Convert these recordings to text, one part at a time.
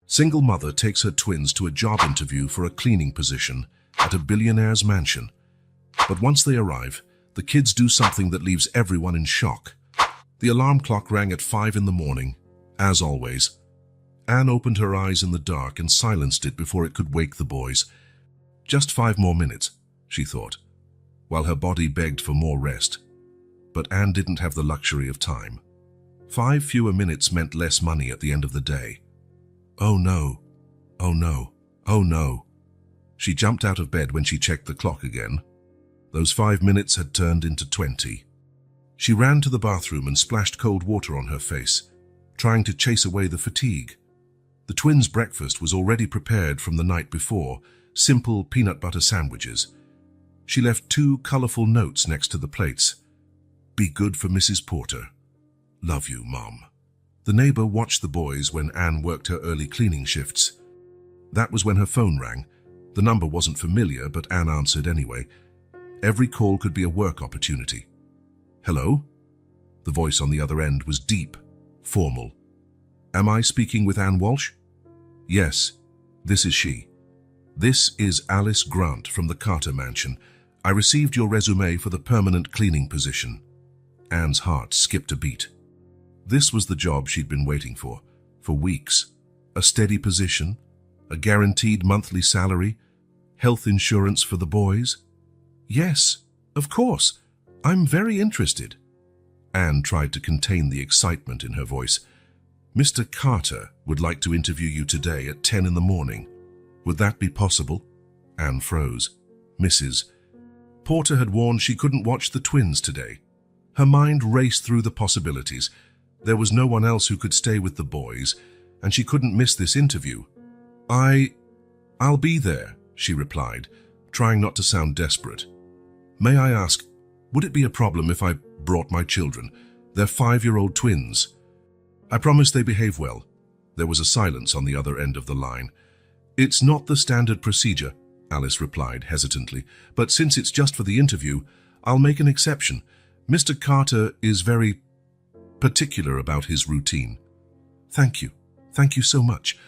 Single mother takes her twins to a job interview for a cleaning position at a billionaire's mansion. But once they arrive, the kids do something that leaves everyone in shock. The alarm clock rang at 5 in the morning, as always. Anne opened her eyes in the dark and silenced it before it could wake the boys. Just 5 more minutes, she thought, while her body begged for more rest. But Anne didn't have the luxury of time. 5 fewer minutes meant less money at the end of the day. Oh no, oh no, oh no. She jumped out of bed when she checked the clock again. Those 5 minutes had turned into 20. She ran to the bathroom and splashed cold water on her face, trying to chase away the fatigue. The twins' breakfast was already prepared from the night before, simple peanut butter sandwiches. She left 2 colorful notes next to the plates. Be good for Mrs. Porter. Love you, Mom. The neighbor watched the boys when Anne worked her early cleaning shifts. That was when her phone rang. The number wasn't familiar, but Anne answered anyway. Every call could be a work opportunity. Hello? The voice on the other end was deep, formal. Am I speaking with Anne Walsh? Yes, this is she. This is Alice Grant from the Carter Mansion. I received your resume for the permanent cleaning position. Anne's heart skipped a beat. This was the job she'd been waiting for weeks. A steady position, a guaranteed monthly salary, health insurance for the boys. Yes, of course. I'm very interested. Anne tried to contain the excitement in her voice. Mr. Carter would like to interview you today at 10 in the morning. Would that be possible? Anne froze. Mrs. Porter had warned she couldn't watch the twins today. Her mind raced through the possibilities. There was no one else who could stay with the boys, and she couldn't miss this interview. I'll be there, she replied, trying not to sound desperate. May I ask, would it be a problem if I brought my children? They're 5-year-old twins. I promise they behave well. There was a silence on the other end of the line. It's not the standard procedure, Alice replied hesitantly, but since it's just for the interview, I'll make an exception. Mr. Carter is very particular about his routine. Thank you. Thank you so much.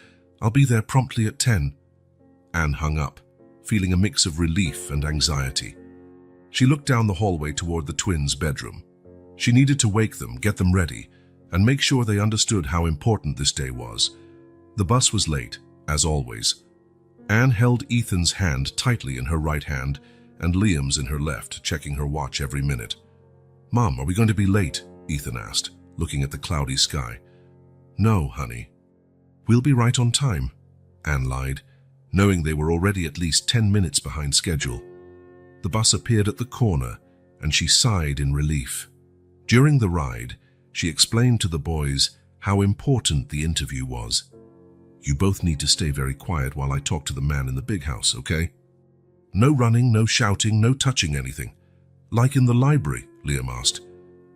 I'll be there promptly at 10. Anne hung up, feeling a mix of relief and anxiety. She looked down the hallway toward the twins' bedroom. She needed to wake them, get them ready, and make sure they understood how important this day was. The bus was late, as always. Anne held Ethan's hand tightly in her right hand and Liam's in her left, checking her watch every minute. Mom, are we going to be late? Ethan asked, looking at the cloudy sky. No, honey. We'll be right on time, Anne lied, knowing they were already at least 10 minutes behind schedule. The bus appeared at the corner, and she sighed in relief. During the ride, she explained to the boys how important the interview was. You both need to stay very quiet while I talk to the man in the big house, okay? No running, no shouting, no touching anything. Like in the library, Liam asked.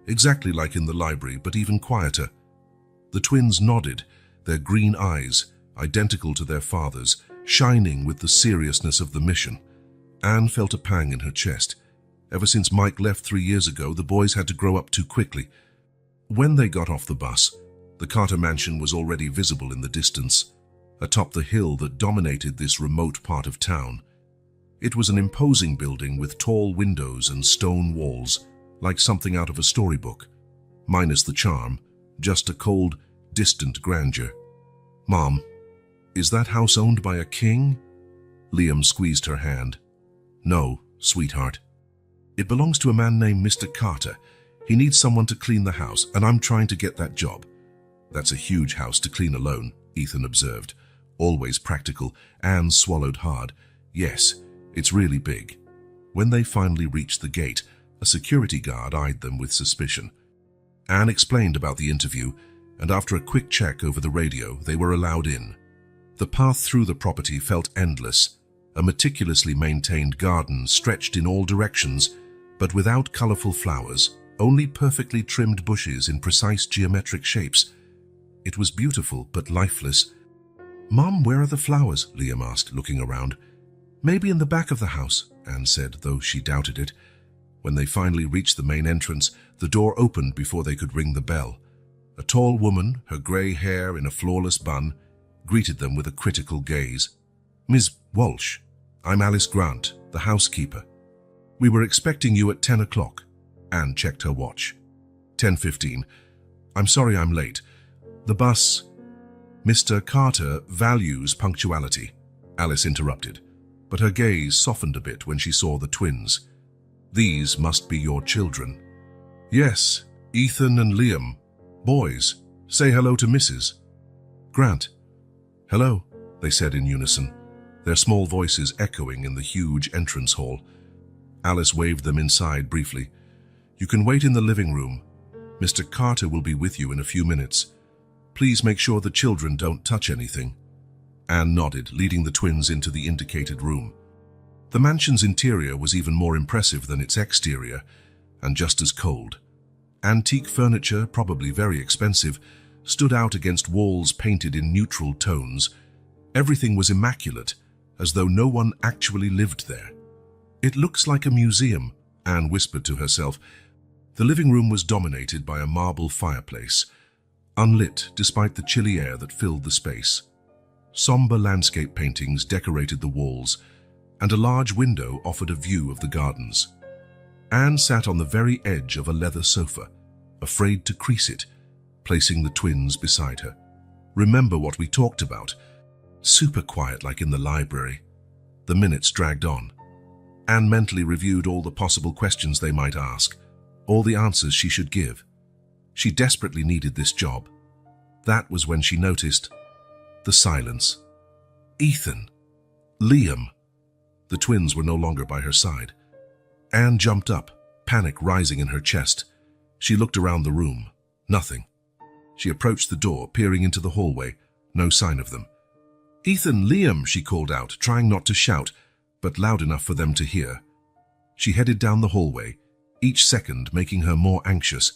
Exactly like in the library, but even quieter. The twins nodded, their green eyes, identical to their father's, shining with the seriousness of the mission. Anne felt a pang in her chest. Ever since Mike left 3 years ago, the boys had to grow up too quickly. When they got off the bus, the Carter Mansion was already visible in the distance, atop the hill that dominated this remote part of town. It was an imposing building with tall windows and stone walls, like something out of a storybook. Minus the charm, just a cold, distant grandeur. Mom, is that house owned by a king? Liam squeezed her hand. No, sweetheart. It belongs to a man named Mr. Carter. He needs someone to clean the house, and I'm trying to get that job. That's a huge house to clean alone, Ethan observed. Always practical. Anne swallowed hard. Yes, it's really big. When they finally reached the gate, a security guard eyed them with suspicion. Anne explained about the interview, and after a quick check over the radio, they were allowed in. The path through the property felt endless. A meticulously maintained garden stretched in all directions, but without colorful flowers, only perfectly trimmed bushes in precise geometric shapes. It was beautiful, but lifeless. Mom, where are the flowers? Liam asked, looking around. Maybe in the back of the house, Anne said, though she doubted it. When they finally reached the main entrance, the door opened before they could ring the bell. A tall woman, her gray hair in a flawless bun, greeted them with a critical gaze. "Ms. Walsh, I'm Alice Grant, the housekeeper. We were expecting you at 10 o'clock. Anne checked her watch. 10:15. "I'm sorry I'm late. The bus—" "Mr. Carter values punctuality," Alice interrupted, but her gaze softened a bit when she saw the twins. "These must be your children." "Yes, Ethan and Liam. Boys, say hello to Mrs. Grant." "Hello," they said in unison, their small voices echoing in the huge entrance hall. Alice waved them inside briefly. "You can wait in the living room. Mr. Carter will be with you in a few minutes. Please make sure the children don't touch anything." Anne nodded, leading the twins into the indicated room. The mansion's interior was even more impressive than its exterior, and just as cold. Antique furniture, probably very expensive, stood out against walls painted in neutral tones. Everything was immaculate, as though no one actually lived there. "It looks like a museum," Anne whispered to herself. The living room was dominated by a marble fireplace, unlit despite the chilly air that filled the space. Somber landscape paintings decorated the walls, and a large window offered a view of the gardens. Anne sat on the very edge of a leather sofa, afraid to crease it, placing the twins beside her. "Remember what we talked about? Super quiet like in the library." The minutes dragged on. Anne mentally reviewed all the possible questions they might ask, all the answers she should give. She desperately needed this job. That was when she noticed the silence. Ethan. Liam. The twins were no longer by her side. Anne jumped up, panic rising in her chest. She looked around the room. Nothing. She approached the door, peering into the hallway. No sign of them. "Ethan, Liam," she called out, trying not to shout, but loud enough for them to hear. She headed down the hallway, each second making her more anxious.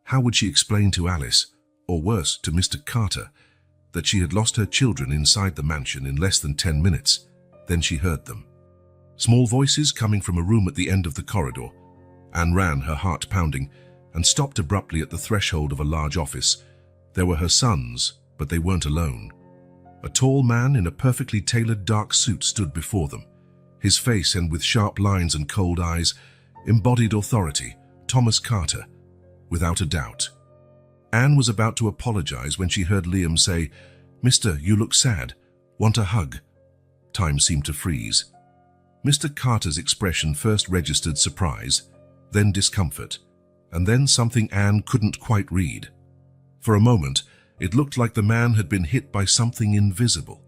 How would she explain to Alice, or worse, to Mr. Carter, that she had lost her children inside the mansion in less than 10 minutes? Then she heard them. Small voices coming from a room at the end of the corridor. Anne ran, her heart pounding, and stopped abruptly at the threshold of a large office. There were her sons, but they weren't alone. A tall man in a perfectly tailored dark suit stood before them. His face, and with sharp lines and cold eyes, embodied authority. Thomas Carter, without a doubt. Anne was about to apologize when she heard Liam say, "Mister, you look sad. Want a hug?" Time seemed to freeze. Mr. Carter's expression first registered surprise, then discomfort, and then something Anne couldn't quite read. For a moment, it looked like the man had been hit by something invisible.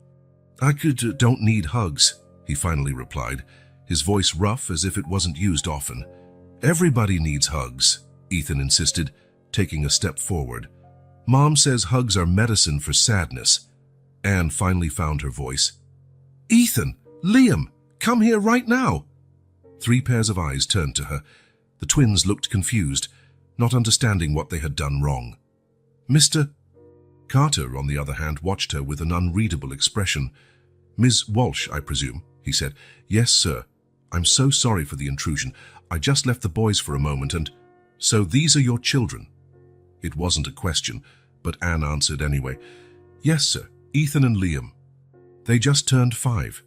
"Don't need hugs," he finally replied, his voice rough as if it wasn't used often. "Everybody needs hugs," Ethan insisted, taking a step forward. "Mom says hugs are medicine for sadness." Anne finally found her voice. "Ethan! Liam! Come here right now!" 3 pairs of eyes turned to her. The twins looked confused, not understanding what they had done wrong. Mr. Carter, on the other hand, watched her with an unreadable expression. "Ms. Walsh, I presume," he said. "Yes, sir. I'm so sorry for the intrusion. I just left the boys for a moment and—" "So these are your children?" It wasn't a question, but Anne answered anyway. "Yes, sir. Ethan and Liam. They just turned 5.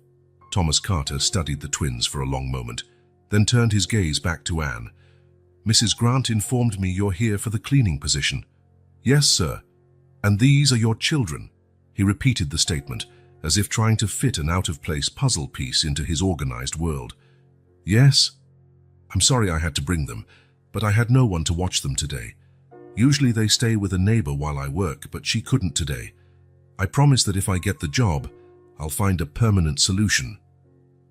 Thomas Carter studied the twins for a long moment, then turned his gaze back to Anne. "Mrs. Grant informed me you're here for the cleaning position." "Yes, sir. And these are your children." He repeated the statement, as if trying to fit an out-of-place puzzle piece into his organized world. "Yes. I'm sorry I had to bring them, but I had no one to watch them today. Usually they stay with a neighbor while I work, but she couldn't today. I promise that if I get the job, I'll find a permanent solution."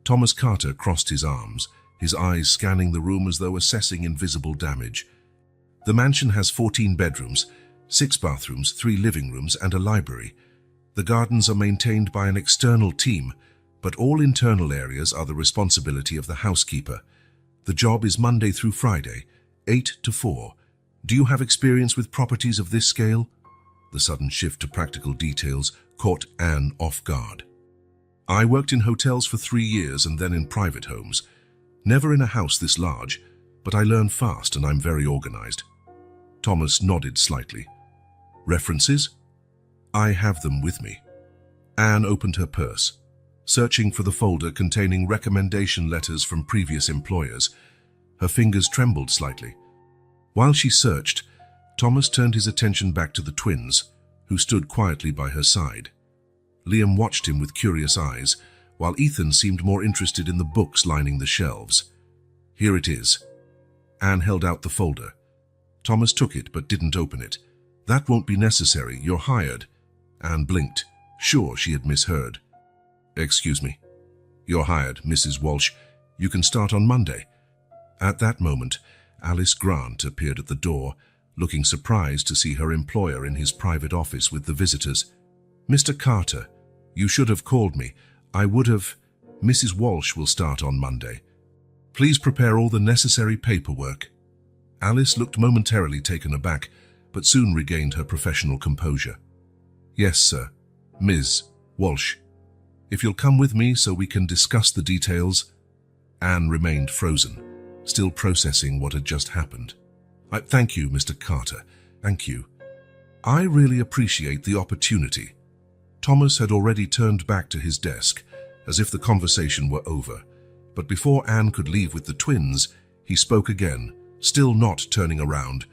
Thomas Carter crossed his arms, his eyes scanning the room as though assessing invisible damage. The mansion has 14 bedrooms, 6 bathrooms, 3 living rooms, and a library. The gardens are maintained by an external team, but all internal areas are the responsibility of the housekeeper. The job is Monday through Friday, 8 to 4. Do you have experience with properties of this scale? The sudden shift to practical details caught Anne off guard. "I worked in hotels for 3 years and then in private homes. Never in a house this large, but I learn fast and I'm very organized." Thomas nodded slightly. "References?" "I have them with me." Anne opened her purse, searching for the folder containing recommendation letters from previous employers. Her fingers trembled slightly. While she searched, Thomas turned his attention back to the twins, who stood quietly by her side. Liam watched him with curious eyes, while Ethan seemed more interested in the books lining the shelves. Here it is. Anne held out the folder. Thomas took it but didn't open it. That won't be necessary, you're hired. Anne blinked, sure she had misheard. Excuse me. You're hired, Mrs. Walsh. You can start on Monday. At that moment, Alice Grant appeared at the door, looking surprised to see her employer in his private office with the visitors. Mr. Carter, you should have called me. I would have. Mrs. Walsh will start on Monday. Please prepare all the necessary paperwork. Alice looked momentarily taken aback, but soon regained her professional composure. Yes, sir. Ms. Walsh. If you'll come with me so we can discuss the details. Anne remained frozen, still processing what had just happened. Thank you, Mr. Carter. Thank you. I really appreciate the opportunity. Thomas had already turned back to his desk, as if the conversation were over. But before Anne could leave with the twins, he spoke again, still not turning around.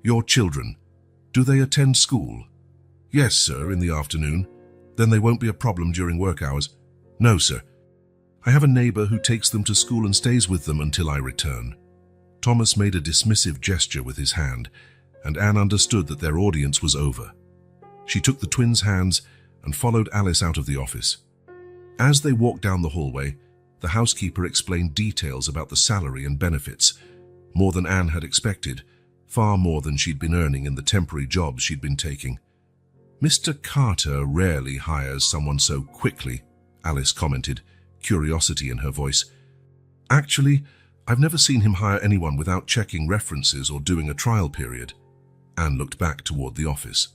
Your children, do they attend school? Yes, sir, in the afternoon. Then they won't be a problem during work hours. No, sir. I have a neighbor who takes them to school and stays with them until I return. Thomas made a dismissive gesture with his hand, and Anne understood that their audience was over. She took the twins' hands and followed Alice out of the office. As they walked down the hallway, the housekeeper explained details about the salary and benefits, more than Anne had expected, far more than she'd been earning in the temporary jobs she'd been taking. Mr. Carter rarely hires someone so quickly, Alice commented, curiosity in her voice. Actually, I've never seen him hire anyone without checking references or doing a trial period. Anne looked back toward the office.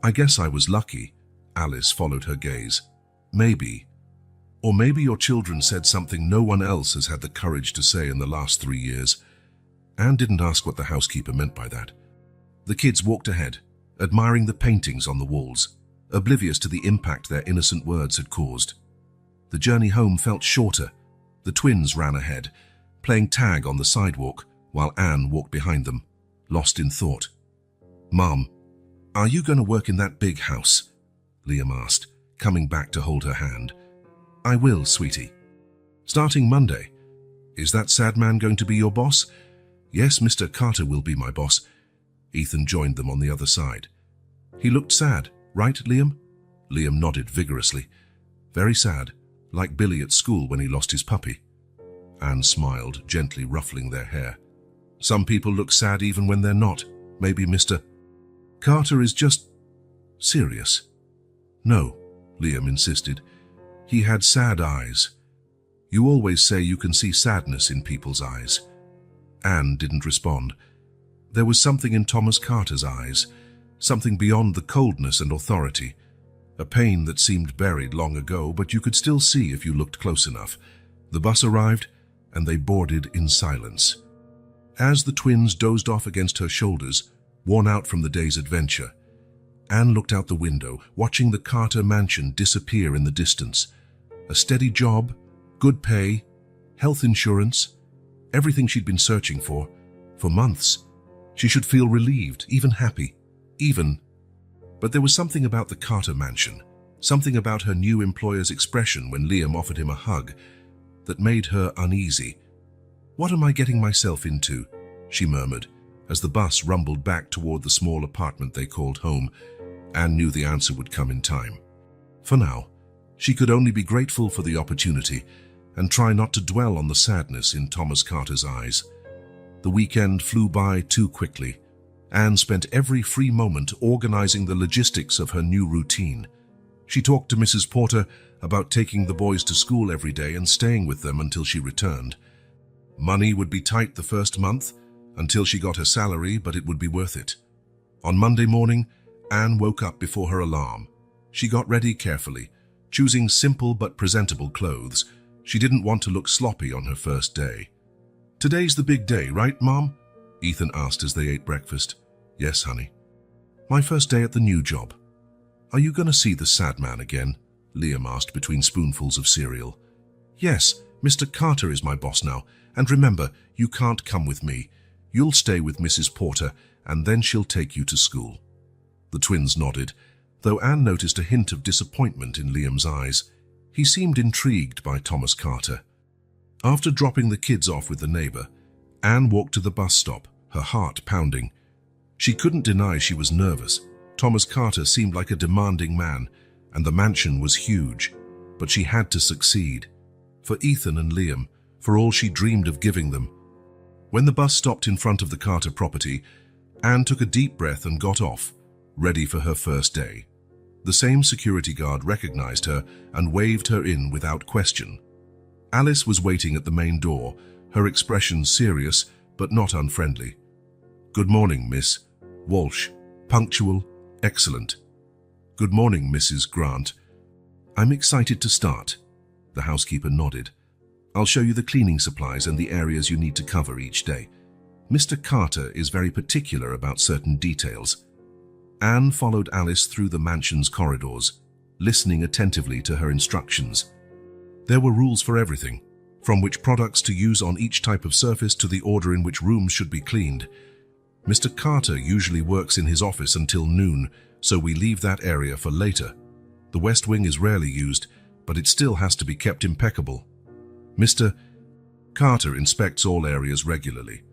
I guess I was lucky. Alice followed her gaze. Maybe. Or maybe your children said something no one else has had the courage to say in the last 3 years. Anne didn't ask what the housekeeper meant by that. The kids walked ahead, admiring the paintings on the walls, oblivious to the impact their innocent words had caused. The journey home felt shorter. The twins ran ahead, playing tag on the sidewalk, while Anne walked behind them, lost in thought. Mom, are you going to work in that big house? Liam asked, coming back to hold her hand. I will, sweetie. Starting Monday. Is that sad man going to be your boss? Yes, Mr. Carter will be my boss. Ethan joined them on the other side. He looked sad, right, Liam? Liam nodded vigorously. Very sad, like Billy at school when he lost his puppy. Anne smiled, gently ruffling their hair. Some people look sad even when they're not. Maybe Mr. Carter is just serious. No, Liam insisted. He had sad eyes. You always say you can see sadness in people's eyes. Anne didn't respond. There was something in Thomas Carter's eyes, something beyond the coldness and authority, a pain that seemed buried long ago, but you could still see if you looked close enough. The bus arrived, and they boarded in silence. As the twins dozed off against her shoulders, worn out from the day's adventure, Anne looked out the window, watching the Carter mansion disappear in the distance. A steady job, good pay, health insurance, everything she'd been searching for months. She should feel relieved, even happy, But there was something about the Carter mansion, something about her new employer's expression when Liam offered him a hug, that made her uneasy. What am I getting myself into? She murmured, as the bus rumbled back toward the small apartment they called home. Anne knew the answer would come in time. For now, she could only be grateful for the opportunity and try not to dwell on the sadness in Thomas Carter's eyes. The weekend flew by too quickly. Anne spent every free moment organizing the logistics of her new routine. She talked to Mrs. Porter about taking the boys to school every day and staying with them until she returned. Money would be tight the first month, until she got her salary, but it would be worth it. On Monday morning, Anne woke up before her alarm. She got ready carefully, choosing simple but presentable clothes. She didn't want to look sloppy on her first day. Today's the big day, right, Mom? Ethan asked as they ate breakfast. Yes, honey. My first day at the new job. Are you going to see the sad man again? Liam asked between spoonfuls of cereal. Yes, Mr. Carter is my boss now, and remember, you can't come with me. You'll stay with Mrs. Porter, and then she'll take you to school. The twins nodded, though Anne noticed a hint of disappointment in Liam's eyes. He seemed intrigued by Thomas Carter. After dropping the kids off with the neighbor, Anne walked to the bus stop, her heart pounding. She couldn't deny she was nervous. Thomas Carter seemed like a demanding man, and the mansion was huge, but she had to succeed. For Ethan and Liam, for all she dreamed of giving them. When the bus stopped in front of the Carter property, Anne took a deep breath and got off, ready for her first day. The same security guard recognized her and waved her in without question. Alice was waiting at the main door, her expression serious but not unfriendly. "Good morning, Miss Walsh. Punctual, excellent." "Good morning, Mrs. Grant. I'm excited to start." The housekeeper nodded. "I'll show you the cleaning supplies and the areas you need to cover each day. Mr. Carter is very particular about certain details." Anne followed Alice through the mansion's corridors, listening attentively to her instructions. There were rules for everything, from which products to use on each type of surface to the order in which rooms should be cleaned. Mr. Carter usually works in his office until noon, so we leave that area for later. The West Wing is rarely used, but it still has to be kept impeccable. Mr. Carter inspects all areas regularly.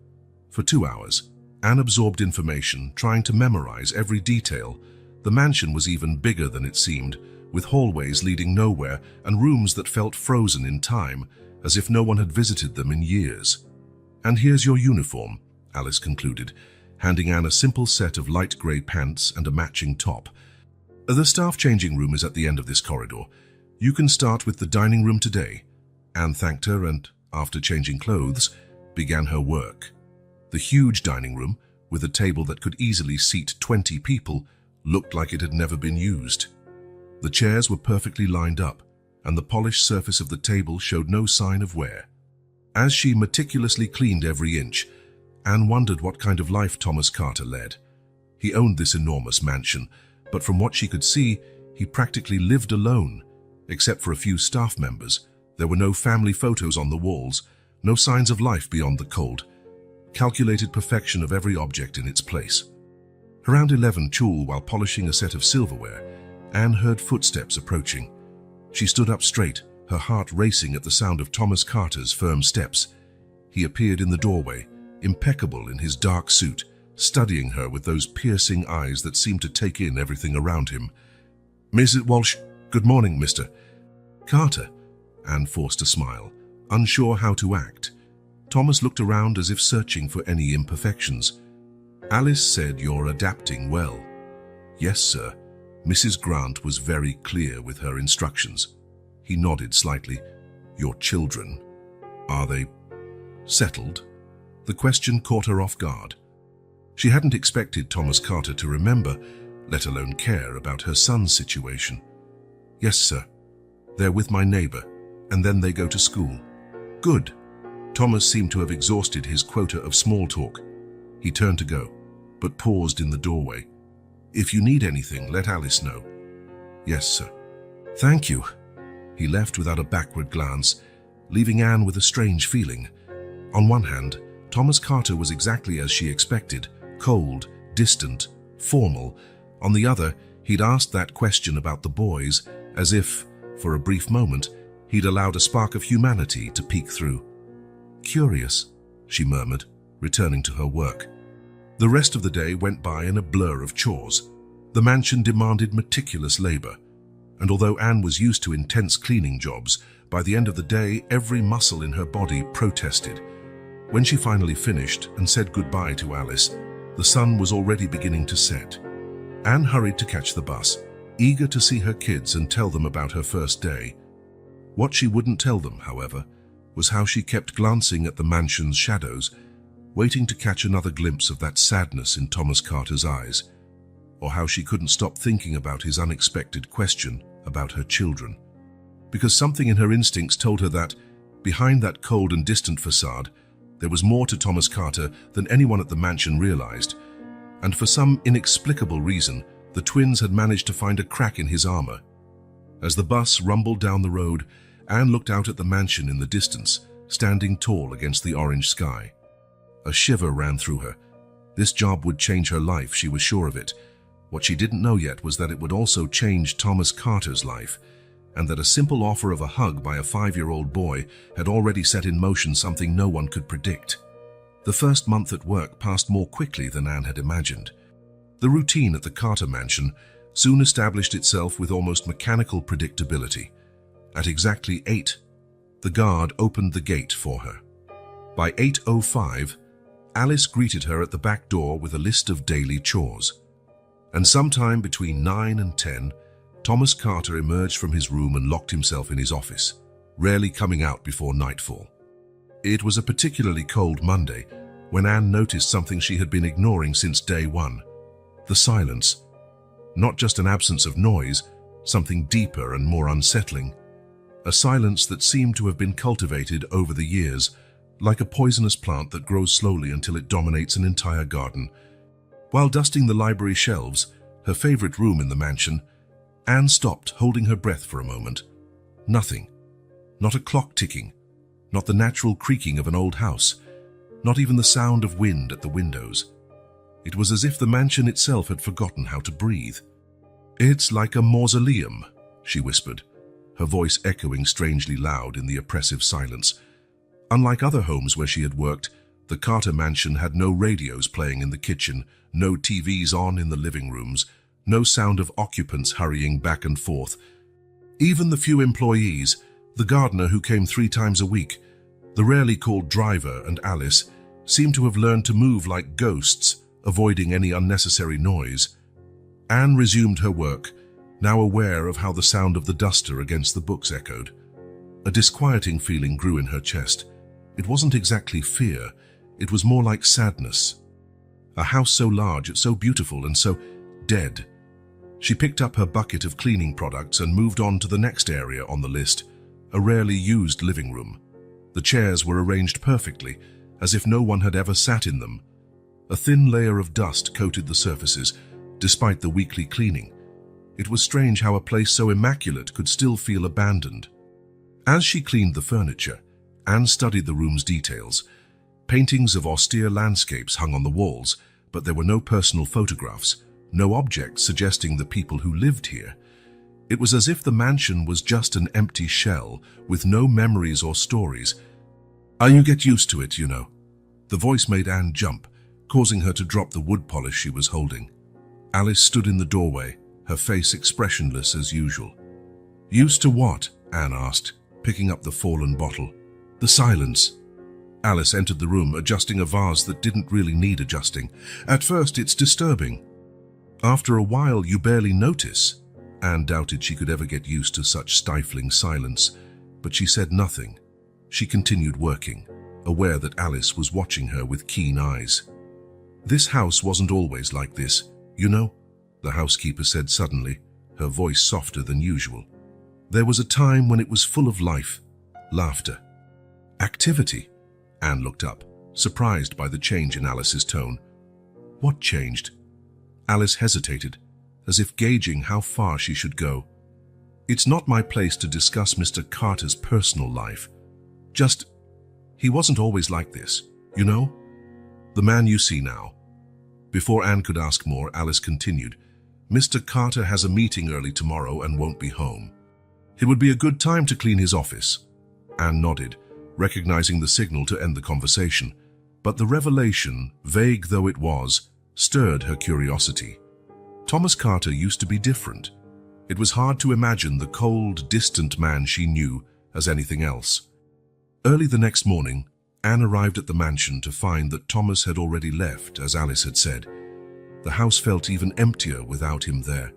For 2 hours, Anne absorbed information, trying to memorize every detail. The mansion was even bigger than it seemed, with hallways leading nowhere and rooms that felt frozen in time, as if no one had visited them in years. "And here's your uniform," Alice concluded, handing Anne a simple set of light grey pants and a matching top. "The staff changing room is at the end of this corridor. You can start with the dining room today." Anne thanked her and, after changing clothes, began her work. The huge dining room, with a table that could easily seat 20 people, looked like it had never been used. The chairs were perfectly lined up, and the polished surface of the table showed no sign of wear. As she meticulously cleaned every inch, Anne wondered what kind of life Thomas Carter led. He owned this enormous mansion, but from what she could see, he practically lived alone. Except for a few staff members, there were no family photos on the walls, no signs of life beyond the cold, calculated perfection of every object in its place. Around 11 Chul, while polishing a set of silverware, Anne heard footsteps approaching. She stood up straight, her heart racing at the sound of Thomas Carter's firm steps. He appeared in the doorway, impeccable in his dark suit, studying her with those piercing eyes that seemed to take in everything around him. "Mrs. Walsh, good morning, Mr. Carter." Anne forced a smile, unsure how to act. Thomas looked around as if searching for any imperfections. "Alice said you're adapting well." "Yes, sir." Mrs. Grant was very clear with her instructions. He nodded slightly. "Your children, are they settled?" The question caught her off guard. She hadn't expected Thomas Carter to remember, let alone care about her son's situation. "Yes, sir. They're with my neighbor, and then they go to school." "Good." Thomas seemed to have exhausted his quota of small talk. He turned to go, but paused in the doorway. "If you need anything, let Alice know." "Yes, sir." "Thank you." He left without a backward glance, leaving Anne with a strange feeling. On one hand, Thomas Carter was exactly as she expected, cold, distant, formal. On the other, he'd asked that question about the boys, as if, for a brief moment, he'd allowed a spark of humanity to peek through. "Curious," she murmured, returning to her work. The rest of the day went by in a blur of chores. The mansion demanded meticulous labor, and although Anne was used to intense cleaning jobs, by the end of the day every muscle in her body protested. When she finally finished and said goodbye to Alice, the sun was already beginning to set. Anne hurried to catch the bus, eager to see her kids and tell them about her first day. What she wouldn't tell them, however, was how she kept glancing at the mansion's shadows, waiting to catch another glimpse of that sadness in Thomas Carter's eyes, or how she couldn't stop thinking about his unexpected question about her children. Because something in her instincts told her that, behind that cold and distant facade, there was more to Thomas Carter than anyone at the mansion realized, and for some inexplicable reason, the twins had managed to find a crack in his armor. As the bus rumbled down the road, Anne looked out at the mansion in the distance, standing tall against the orange sky. A shiver ran through her. This job would change her life, she was sure of it. What she didn't know yet was that it would also change Thomas Carter's life, and that a simple offer of a hug by a 5-year-old boy had already set in motion something no one could predict. The first month at work passed more quickly than Anne had imagined. The routine at the Carter mansion soon established itself with almost mechanical predictability. At exactly 8, the guard opened the gate for her. By 8:05, Alice greeted her at the back door with a list of daily chores. And sometime between 9 and 10, Thomas Carter emerged from his room and locked himself in his office, rarely coming out before nightfall. It was a particularly cold Monday when Anne noticed something she had been ignoring since day one: the silence. Not just an absence of noise, something deeper and more unsettling. A silence that seemed to have been cultivated over the years, like a poisonous plant that grows slowly until it dominates an entire garden. While dusting the library shelves, her favorite room in the mansion, Anne stopped, holding her breath for a moment. Nothing. Not a clock ticking. Not the natural creaking of an old house. Not even the sound of wind at the windows. It was as if the mansion itself had forgotten how to breathe. "It's like a mausoleum," she whispered, her voice echoing strangely loud in the oppressive silence. Unlike other homes where she had worked, the Carter mansion had no radios playing in the kitchen, no TVs on in the living rooms, no sound of occupants hurrying back and forth. Even the few employees, the gardener who came 3 times a week, the rarely called driver, and Alice, seemed to have learned to move like ghosts, avoiding any unnecessary noise. Anne resumed her work, now aware of how the sound of the duster against the books echoed. A disquieting feeling grew in her chest. It wasn't exactly fear, it was more like sadness. A house so large, so beautiful, and so dead. She picked up her bucket of cleaning products and moved on to the next area on the list, a rarely used living room. The chairs were arranged perfectly, as if no one had ever sat in them. A thin layer of dust coated the surfaces, despite the weekly cleaning. It was strange how a place so immaculate could still feel abandoned. As she cleaned the furniture, Anne studied the room's details. Paintings of austere landscapes hung on the walls, but there were no personal photographs, no objects suggesting the people who lived here. It was as if the mansion was just an empty shell, with no memories or stories. "You get used to it, you know." The voice made Anne jump, causing her to drop the wood polish she was holding. Alice stood in the doorway, her face expressionless as usual. "Used to what?" Anne asked, picking up the fallen bottle. "The silence." Alice entered the room, adjusting a vase that didn't really need adjusting. "At first, it's disturbing. After a while, you barely notice." Anne doubted she could ever get used to such stifling silence, but she said nothing. She continued working, aware that Alice was watching her with keen eyes. "This house wasn't always like this, you know," the housekeeper said suddenly, her voice softer than usual. "There was a time when it was full of life, laughter, activity." Anne looked up, surprised by the change in Alice's tone. "What changed?" Alice hesitated, as if gauging how far she should go. "It's not my place to discuss Mr. Carter's personal life. Just, he wasn't always like this, you know? The man you see now." Before Anne could ask more, Alice continued, "Mr. Carter has a meeting early tomorrow and won't be home. It would be a good time to clean his office." Anne nodded, recognizing the signal to end the conversation. But the revelation, vague though it was, stirred her curiosity. Thomas Carter used to be different. It was hard to imagine the cold, distant man she knew as anything else. Early the next morning, Anne arrived at the mansion to find that Thomas had already left, as Alice had said. The house felt even emptier without him there.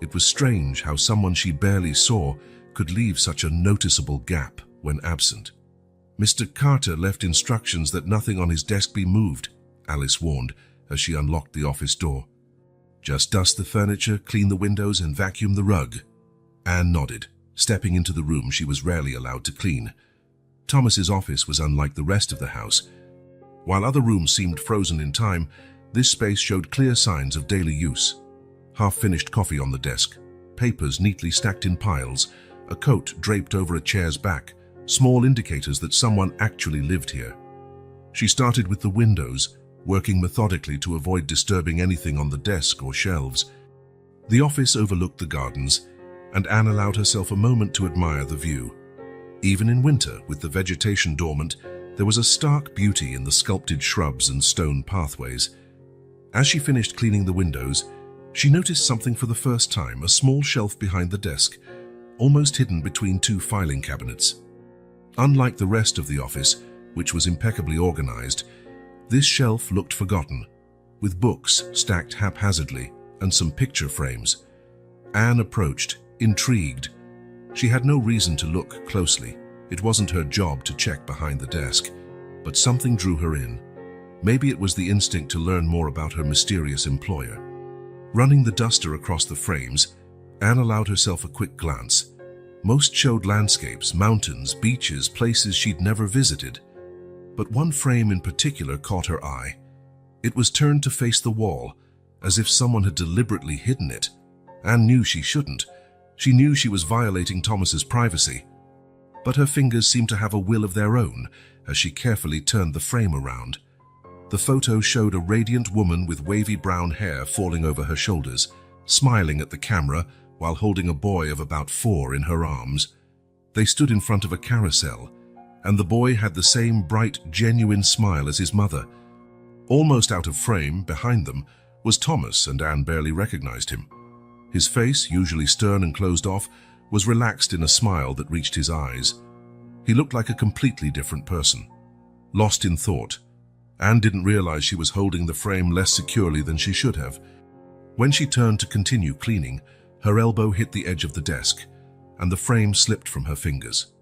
It was strange how someone she barely saw could leave such a noticeable gap when absent. "Mr. Carter left instructions that nothing on his desk be moved," Alice warned as she unlocked the office door. "Just dust the furniture, clean the windows, and vacuum the rug." Anne nodded, stepping into the room she was rarely allowed to clean. Thomas's office was unlike the rest of the house. While other rooms seemed frozen in time, this space showed clear signs of daily use. Half-finished coffee on the desk, papers neatly stacked in piles, a coat draped over a chair's back, small indicators that someone actually lived here. She started with the windows, working methodically to avoid disturbing anything on the desk or shelves. The office overlooked the gardens, and Anne allowed herself a moment to admire the view. Even in winter, with the vegetation dormant, there was a stark beauty in the sculpted shrubs and stone pathways. As she finished cleaning the windows, she noticed something for the first time, a small shelf behind the desk, almost hidden between two filing cabinets. Unlike the rest of the office, which was impeccably organized, this shelf looked forgotten, with books stacked haphazardly and some picture frames. Anne approached, intrigued. She had no reason to look closely. It wasn't her job to check behind the desk, but something drew her in. Maybe it was the instinct to learn more about her mysterious employer. Running the duster across the frames, Anne allowed herself a quick glance. Most showed landscapes, mountains, beaches, places she'd never visited. But one frame in particular caught her eye. It was turned to face the wall, as if someone had deliberately hidden it. Anne knew she shouldn't. She knew she was violating Thomas's privacy. But her fingers seemed to have a will of their own as she carefully turned the frame around. The photo showed a radiant woman with wavy brown hair falling over her shoulders, smiling at the camera while holding a boy of about 4 in her arms. They stood in front of a carousel, and the boy had the same bright, genuine smile as his mother. Almost out of frame, behind them, was Thomas, and Anne barely recognized him. His face, usually stern and closed off, was relaxed in a smile that reached his eyes. He looked like a completely different person. Lost in thought, Anne didn't realize she was holding the frame less securely than she should have. When she turned to continue cleaning, her elbow hit the edge of the desk, and the frame slipped from her fingers.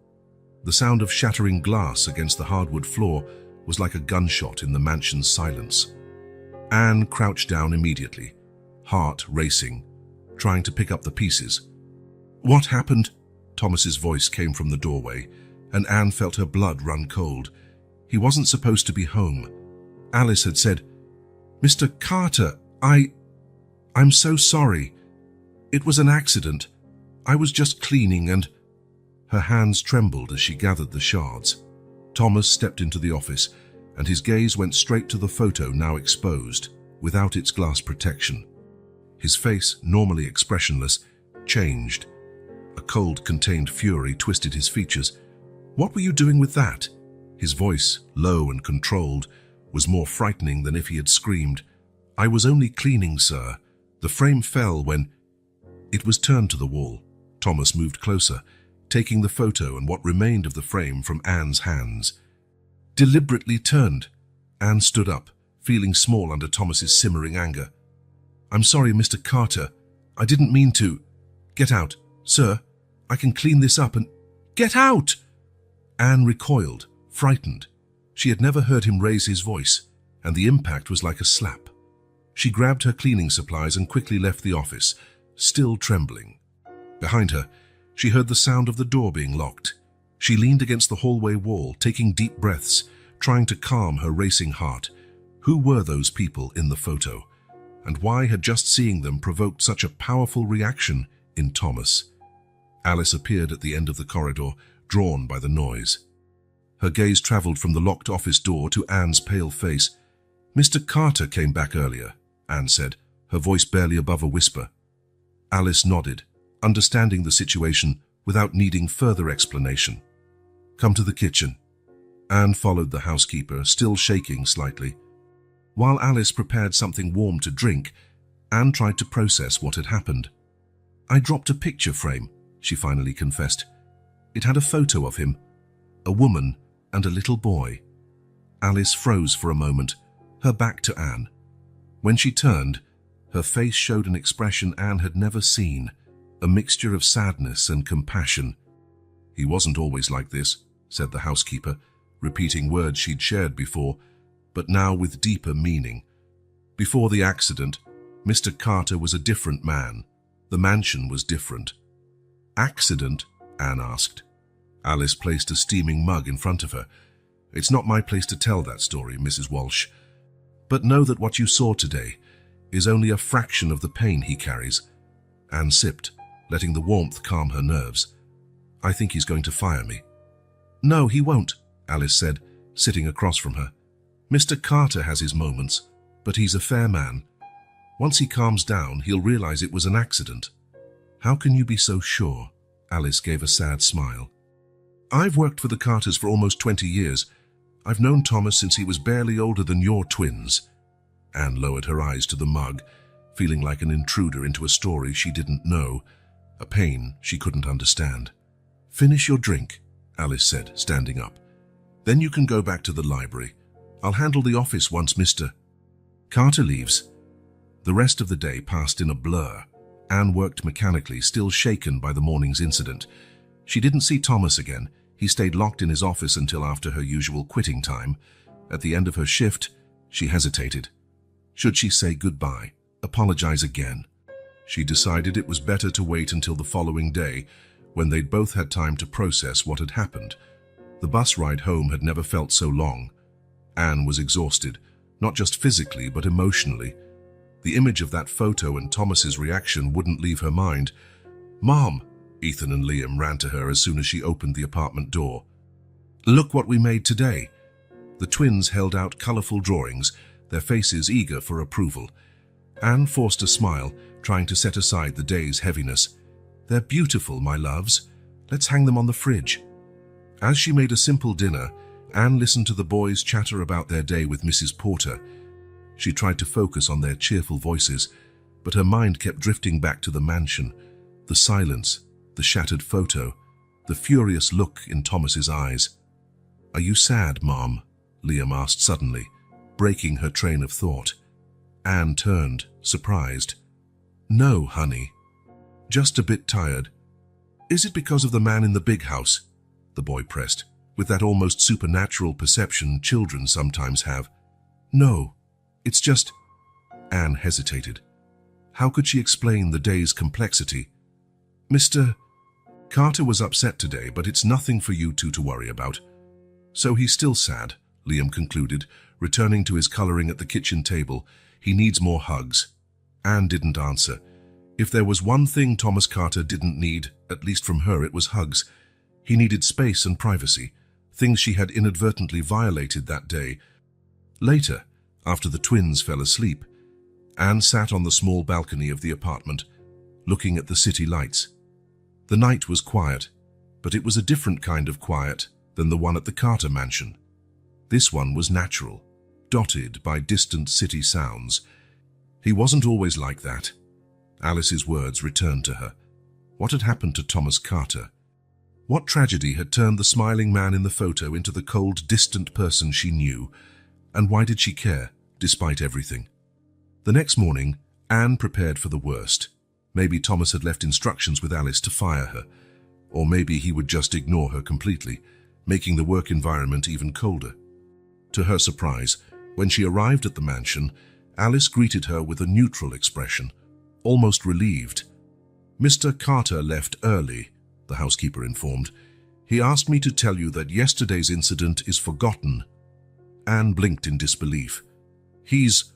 The sound of shattering glass against the hardwood floor was like a gunshot in the mansion's silence. Anne crouched down immediately, heart racing, trying to pick up the pieces. "What happened?" Thomas's voice came from the doorway, and Anne felt her blood run cold. He wasn't supposed to be home. Alice had said, "Mr. Carter, I'm so sorry. It was an accident. I was just cleaning and—" Her hands trembled as she gathered the shards. Thomas stepped into the office, and his gaze went straight to the photo now exposed, without its glass protection. His face, normally expressionless, changed. A cold, contained fury twisted his features. "What were you doing with that?" His voice, low and controlled, was more frightening than if he had screamed. "I was only cleaning, sir. The frame fell when—" It was turned to the wall. Thomas moved closer, taking the photo and what remained of the frame from Anne's hands. Deliberately turned. Anne stood up, feeling small under Thomas's simmering anger. "I'm sorry, Mr. Carter. I didn't mean to—" "Get out, sir. I can clean this up and—" "Get out!" Anne recoiled, frightened. She had never heard him raise his voice, and the impact was like a slap. She grabbed her cleaning supplies and quickly left the office, still trembling. Behind her, she heard the sound of the door being locked. She leaned against the hallway wall, taking deep breaths, trying to calm her racing heart. Who were those people in the photo? And why had just seeing them provoked such a powerful reaction in Thomas? Alice appeared at the end of the corridor, drawn by the noise. Her gaze traveled from the locked office door to Anne's pale face. "Mr. Carter came back earlier," Anne said, her voice barely above a whisper. Alice nodded, understanding the situation without needing further explanation. "Come to the kitchen." Anne followed the housekeeper, still shaking slightly. While Alice prepared something warm to drink, Anne tried to process what had happened. "I dropped a picture frame," she finally confessed. "It had a photo of him, a woman and a little boy." Alice froze for a moment, her back to Anne. When she turned, her face showed an expression Anne had never seen, a mixture of sadness and compassion. "He wasn't always like this," said the housekeeper, repeating words she'd shared before, but now with deeper meaning. "Before the accident, Mr. Carter was a different man. The mansion was different." "Accident?" Anne asked. Alice placed a steaming mug in front of her. "It's not my place to tell that story, Mrs. Walsh. But know that what you saw today is only a fraction of the pain he carries." Anne sipped, letting the warmth calm her nerves. "I think he's going to fire me." "No, he won't," Alice said, sitting across from her. "Mr. Carter has his moments, but he's a fair man. Once he calms down, he'll realize it was an accident." "How can you be so sure?" Alice gave a sad smile. "I've worked for the Carters for almost 20 years. I've known Thomas since he was barely older than your twins." Anne lowered her eyes to the mug, feeling like an intruder into a story she didn't know, a pain she couldn't understand. "Finish your drink," Alice said, standing up. "Then you can go back to the library. I'll handle the office once Mr. Carter leaves." The rest of the day passed in a blur. Anne worked mechanically, still shaken by the morning's incident. She didn't see Thomas again. He stayed locked in his office until after her usual quitting time. At the end of her shift, she hesitated. Should she say goodbye, apologize again? She decided it was better to wait until the following day, when they'd both had time to process what had happened. The bus ride home had never felt so long. Anne was exhausted, not just physically but emotionally. The image of that photo and Thomas's reaction wouldn't leave her mind. "Mom!" Ethan and Liam ran to her as soon as she opened the apartment door. "Look what we made today." The twins held out colorful drawings, their faces eager for approval. Anne forced a smile, trying to set aside the day's heaviness. "They're beautiful, my loves. Let's hang them on the fridge." As she made a simple dinner, Anne listened to the boys chatter about their day with Mrs. Porter. She tried to focus on their cheerful voices, but her mind kept drifting back to the mansion, the silence, the shattered photo, the furious look in Thomas's eyes. "Are you sad, Mom?" Liam asked suddenly, breaking her train of thought. Anne turned, surprised. "No, honey. Just a bit tired." "Is it because of the man in the big house?" the boy pressed, with that almost supernatural perception children sometimes have. "No, it's just—" Anne hesitated. How could she explain the day's complexity? "Mr. Carter was upset today, but it's nothing for you two to worry about." "So he's still sad," Liam concluded, returning to his coloring at the kitchen table. "He needs more hugs." Anne didn't answer. If there was one thing Thomas Carter didn't need, at least from her, it was hugs. He needed space and privacy, things she had inadvertently violated that day. Later, after the twins fell asleep, Anne sat on the small balcony of the apartment, looking at the city lights. The night was quiet, but it was a different kind of quiet than the one at the Carter mansion. This one was natural, dotted by distant city sounds. He wasn't always like that. Alice's words returned to her. What had happened to Thomas Carter? What tragedy had turned the smiling man in the photo into the cold, distant person she knew? And why did she care, despite everything? The next morning, Anne prepared for the worst. Maybe Thomas had left instructions with Alice to fire her, or maybe he would just ignore her completely, making the work environment even colder. To her surprise, when she arrived at the mansion, Alice greeted her with a neutral expression, almost relieved. "Mr. Carter left early," the housekeeper informed. "He asked me to tell you that yesterday's incident is forgotten." Anne blinked in disbelief. "He's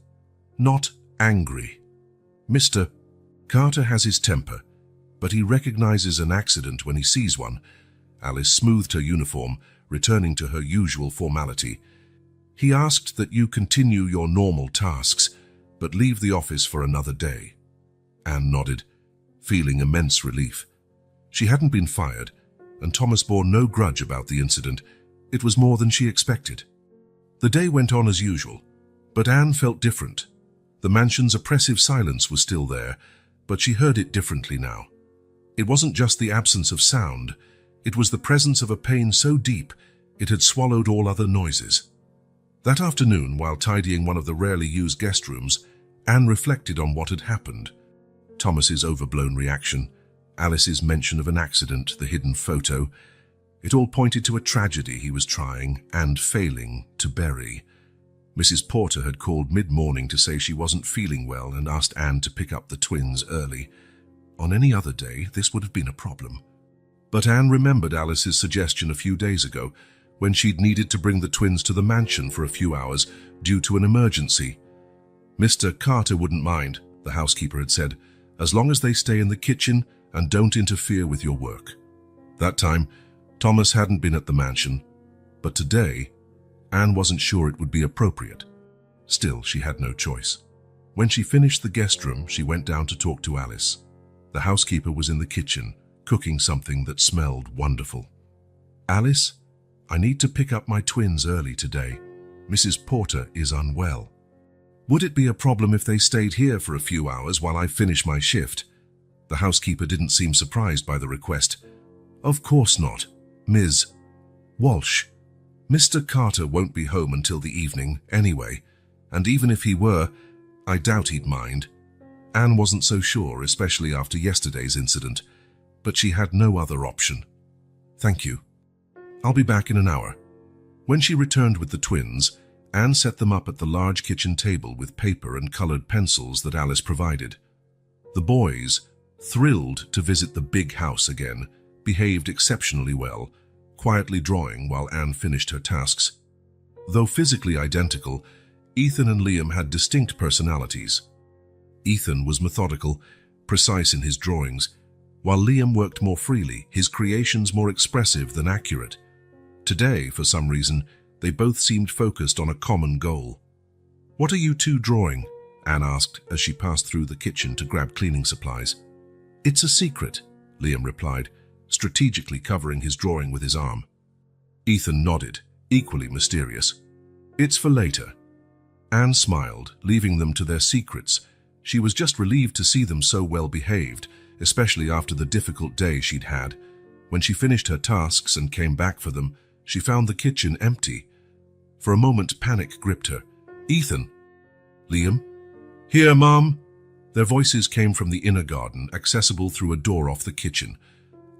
not angry." "Mr. Carter has his temper, but he recognizes an accident when he sees one." Alice smoothed her uniform, returning to her usual formality. "He asked that you continue your normal tasks, but leave the office for another day." Anne nodded, feeling immense relief. She hadn't been fired, and Thomas bore no grudge about the incident. It was more than she expected. The day went on as usual, but Anne felt different. The mansion's oppressive silence was still there, but she heard it differently now. It wasn't just the absence of sound, it was the presence of a pain so deep it had swallowed all other noises. That afternoon, while tidying one of the rarely used guest rooms, Anne reflected on what had happened. Thomas's overblown reaction, Alice's mention of an accident, the hidden photo. It all pointed to a tragedy he was trying and failing to bury. Mrs. Porter had called mid-morning to say she wasn't feeling well and asked Anne to pick up the twins early. On any other day, this would have been a problem. But Anne remembered Alice's suggestion a few days ago, when she'd needed to bring the twins to the mansion for a few hours due to an emergency. "Mr. Carter wouldn't mind," the housekeeper had said, "as long as they stay in the kitchen and don't interfere with your work. That time, Thomas hadn't been at the mansion, but today, Anne wasn't sure it would be appropriate. Still, she had no choice. When she finished the guest room, she went down to talk to Alice. The housekeeper was in the kitchen, cooking something that smelled wonderful. "Alice, I need to pick up my twins early today. Mrs. Porter is unwell. Would it be a problem if they stayed here for a few hours while I finish my shift?" The housekeeper didn't seem surprised by the request. "Of course not, Ms. Walsh. Mr. Carter won't be home until the evening anyway, and even if he were, I doubt he'd mind." Anne wasn't so sure, especially after yesterday's incident, but she had no other option. "Thank you. I'll be back in an hour." When she returned with the twins, Anne set them up at the large kitchen table with paper and colored pencils that Alice provided. The boys, thrilled to visit the big house again, behaved exceptionally well, quietly drawing while Anne finished her tasks. Though physically identical, Ethan and Liam had distinct personalities. Ethan was methodical, precise in his drawings, while Liam worked more freely, his creations more expressive than accurate. Today, for some reason, they both seemed focused on a common goal. "What are you two drawing?" Anne asked as she passed through the kitchen to grab cleaning supplies. "It's a secret," Liam replied, strategically covering his drawing with his arm. Ethan nodded, equally mysterious. "It's for later." Anne smiled, leaving them to their secrets. She was just relieved to see them so well behaved, especially after the difficult day she'd had. When she finished her tasks and came back for them, she found the kitchen empty. For a moment, panic gripped her. "Ethan!" "Liam?" "Here, Mom!" Their voices came from the inner garden, accessible through a door off the kitchen.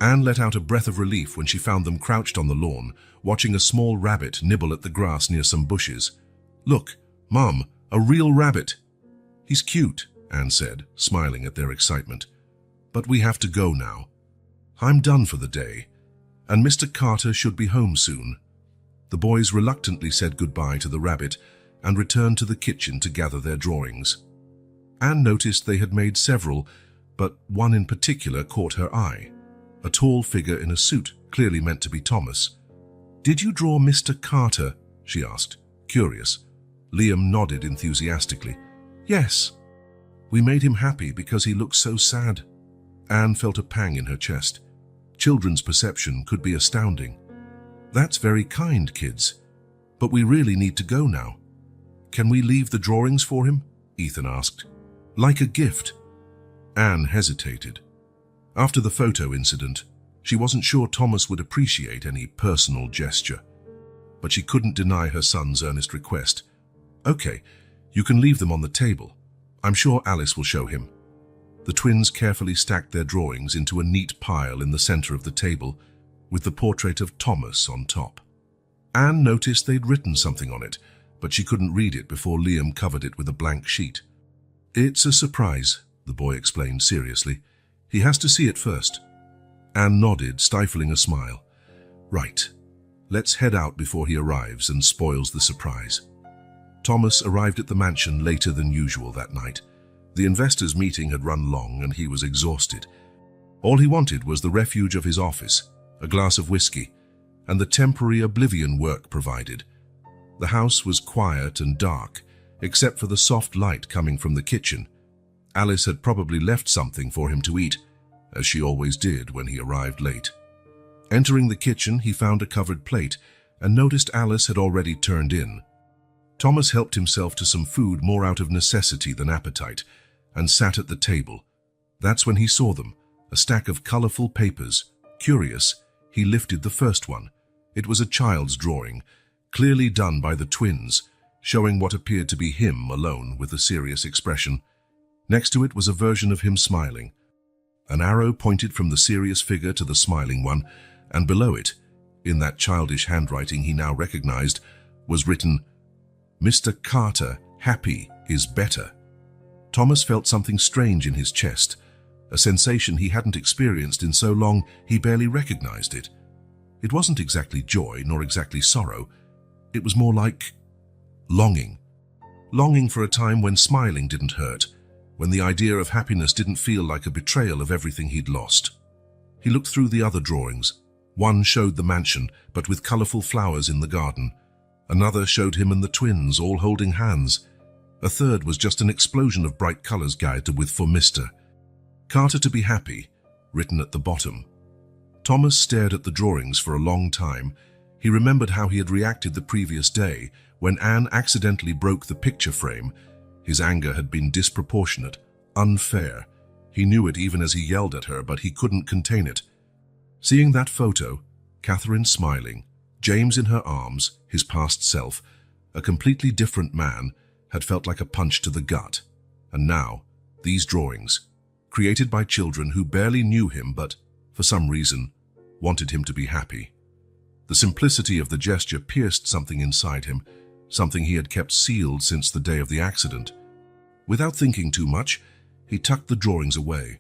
Anne let out a breath of relief when she found them crouched on the lawn, watching a small rabbit nibble at the grass near some bushes. "Look, Mom, a real rabbit!" "He's cute," Anne said, smiling at their excitement. "But we have to go now. I'm done for the day, and Mr. Carter should be home soon." The boys reluctantly said goodbye to the rabbit and returned to the kitchen to gather their drawings. Anne noticed they had made several, but one in particular caught her eye. A tall figure in a suit, clearly meant to be Thomas. "Did you draw Mr. Carter?" she asked, curious. Liam nodded enthusiastically. "Yes. We made him happy because he looked so sad." Anne felt a pang in her chest. Children's perception could be astounding. "That's very kind, kids. But we really need to go now. Can we leave the drawings for him?" Ethan asked. "Like a gift." Anne hesitated. After the photo incident, she wasn't sure Thomas would appreciate any personal gesture. But she couldn't deny her son's earnest request. "Okay, you can leave them on the table. I'm sure Alice will show him." The twins carefully stacked their drawings into a neat pile in the center of the table, with the portrait of Thomas on top. Anne noticed they'd written something on it, but she couldn't read it before Liam covered it with a blank sheet. "It's a surprise," the boy explained seriously. "He has to see it first." Anne nodded, stifling a smile. "Right. Let's head out before he arrives and spoils the surprise." Thomas arrived at the mansion later than usual that night. The investors' meeting had run long and he was exhausted. All he wanted was the refuge of his office, a glass of whiskey, and the temporary oblivion work provided. The house was quiet and dark, except for the soft light coming from the kitchen. Alice had probably left something for him to eat, as she always did when he arrived late. Entering the kitchen, he found a covered plate and noticed Alice had already turned in. Thomas helped himself to some food more out of necessity than appetite and sat at the table. That's when he saw them, a stack of colorful papers. Curious, he lifted the first one. It was a child's drawing, clearly done by the twins, showing what appeared to be him alone with a serious expression. Next to it was a version of him smiling. An arrow pointed from the serious figure to the smiling one, and below it, in that childish handwriting he now recognized, was written, "Mr. Carter, happy is better." Thomas felt something strange in his chest, a sensation he hadn't experienced in so long he barely recognized it. It wasn't exactly joy nor exactly sorrow. It was more like longing. Longing for a time when smiling didn't hurt, when the idea of happiness didn't feel like a betrayal of everything he'd lost. He looked through the other drawings. One showed the mansion, but with colorful flowers in the garden. Another showed him and the twins, all holding hands. A third was just an explosion of bright colors guided with "For Mr. Carter to be happy," written at the bottom. Thomas stared at the drawings for a long time. He remembered how he had reacted the previous day when Anne accidentally broke the picture frame. His anger had been disproportionate, unfair. He knew it even as he yelled at her, but he couldn't contain it. Seeing that photo, Catherine smiling, James in her arms, his past self, a completely different man, had felt like a punch to the gut. And now, these drawings, created by children who barely knew him but, for some reason, wanted him to be happy. The simplicity of the gesture pierced something inside him, something he had kept sealed since the day of the accident. Without thinking too much, he tucked the drawings away.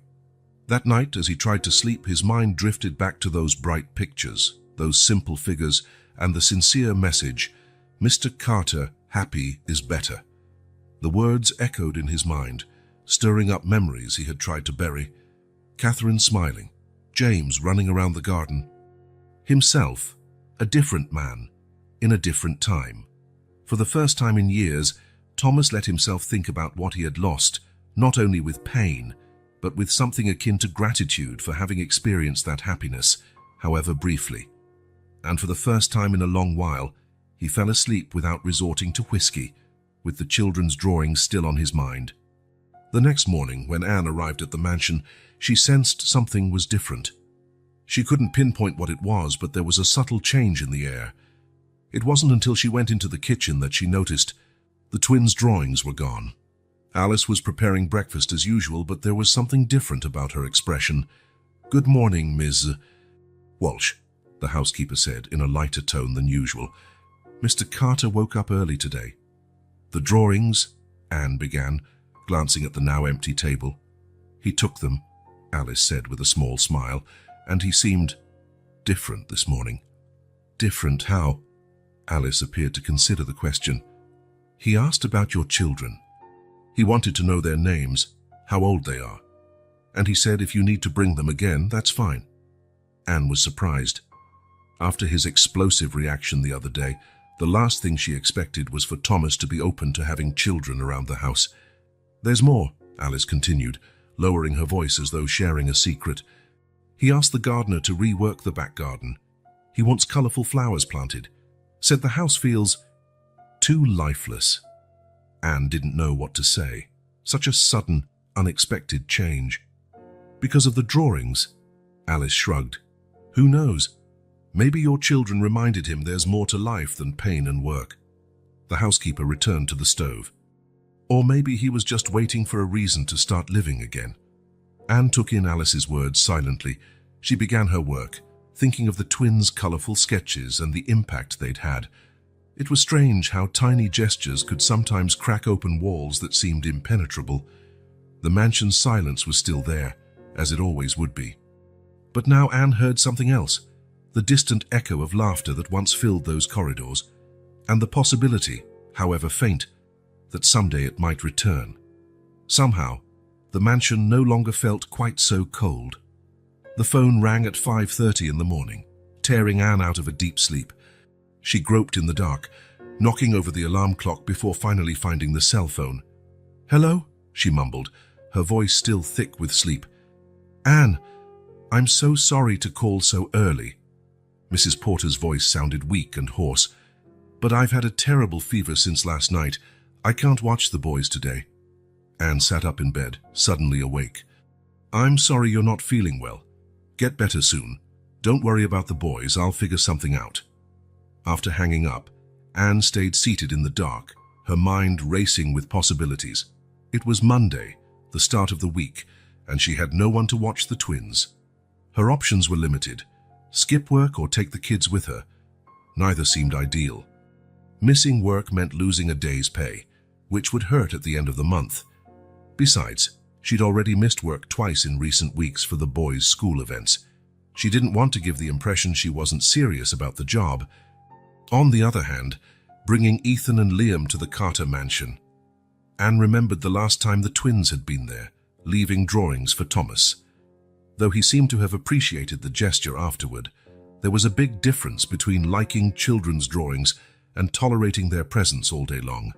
That night, as he tried to sleep, his mind drifted back to those bright pictures, those simple figures, and the sincere message, "Mr. Carter, happy is better." The words echoed in his mind, stirring up memories he had tried to bury. Catherine smiling, James running around the garden. Himself, a different man, in a different time. For the first time in years, Thomas let himself think about what he had lost, not only with pain, but with something akin to gratitude for having experienced that happiness, however briefly. And for the first time in a long while, he fell asleep without resorting to whiskey, with the children's drawings still on his mind. The next morning, when Anne arrived at the mansion, she sensed something was different. She couldn't pinpoint what it was, but there was a subtle change in the air. It wasn't until she went into the kitchen that she noticed the twins' drawings were gone. Alice was preparing breakfast as usual, but there was something different about her expression. "Good morning, Ms. Walsh," the housekeeper said in a lighter tone than usual. "Mr. Carter woke up early today." "The drawings," Anne began, glancing at the now empty table. "He took them," Alice said with a small smile, "and he seemed different this morning." "Different how?" Alice appeared to consider the question. "He asked about your children. He wanted to know their names, how old they are. And he said if you need to bring them again, that's fine." Anne was surprised. After his explosive reaction the other day, the last thing she expected was for Thomas to be open to having children around the house. "There's more," Alice continued, lowering her voice as though sharing a secret. "He asked the gardener to rework the back garden. He wants colorful flowers planted. Said the house feels too lifeless." Anne didn't know what to say. Such a sudden, unexpected change. "Because of the drawings?" Alice shrugged. "Who knows? Maybe your children reminded him there's more to life than pain and work." The housekeeper returned to the stove. "Or maybe he was just waiting for a reason to start living again." Anne took in Alice's words silently. She began her work, thinking of the twins' colorful sketches and the impact they'd had. It was strange how tiny gestures could sometimes crack open walls that seemed impenetrable. The mansion's silence was still there, as it always would be. But now Anne heard something else, the distant echo of laughter that once filled those corridors, and the possibility, however faint, that someday it might return. Somehow, the mansion no longer felt quite so cold. The phone rang at 5:30 in the morning, tearing Anne out of a deep sleep. She groped in the dark, knocking over the alarm clock before finally finding the cell phone. "Hello?" she mumbled, her voice still thick with sleep. "Anne, I'm so sorry to call so early." Mrs. Porter's voice sounded weak and hoarse. "But I've had a terrible fever since last night. I can't watch the boys today." Anne sat up in bed, suddenly awake. "I'm sorry you're not feeling well. Get better soon. Don't worry about the boys, I'll figure something out." After hanging up, Anne stayed seated in the dark, her mind racing with possibilities. It was Monday, the start of the week, and she had no one to watch the twins. Her options were limited: skip work or take the kids with her. Neither seemed ideal. Missing work meant losing a day's pay, which would hurt at the end of the month. Besides, she'd already missed work twice in recent weeks for the boys' school events. She didn't want to give the impression she wasn't serious about the job. On the other hand, bringing Ethan and Liam to the Carter mansion. Anne remembered the last time the twins had been there, leaving drawings for Thomas. Though he seemed to have appreciated the gesture afterward, there was a big difference between liking children's drawings and tolerating their presence all day long.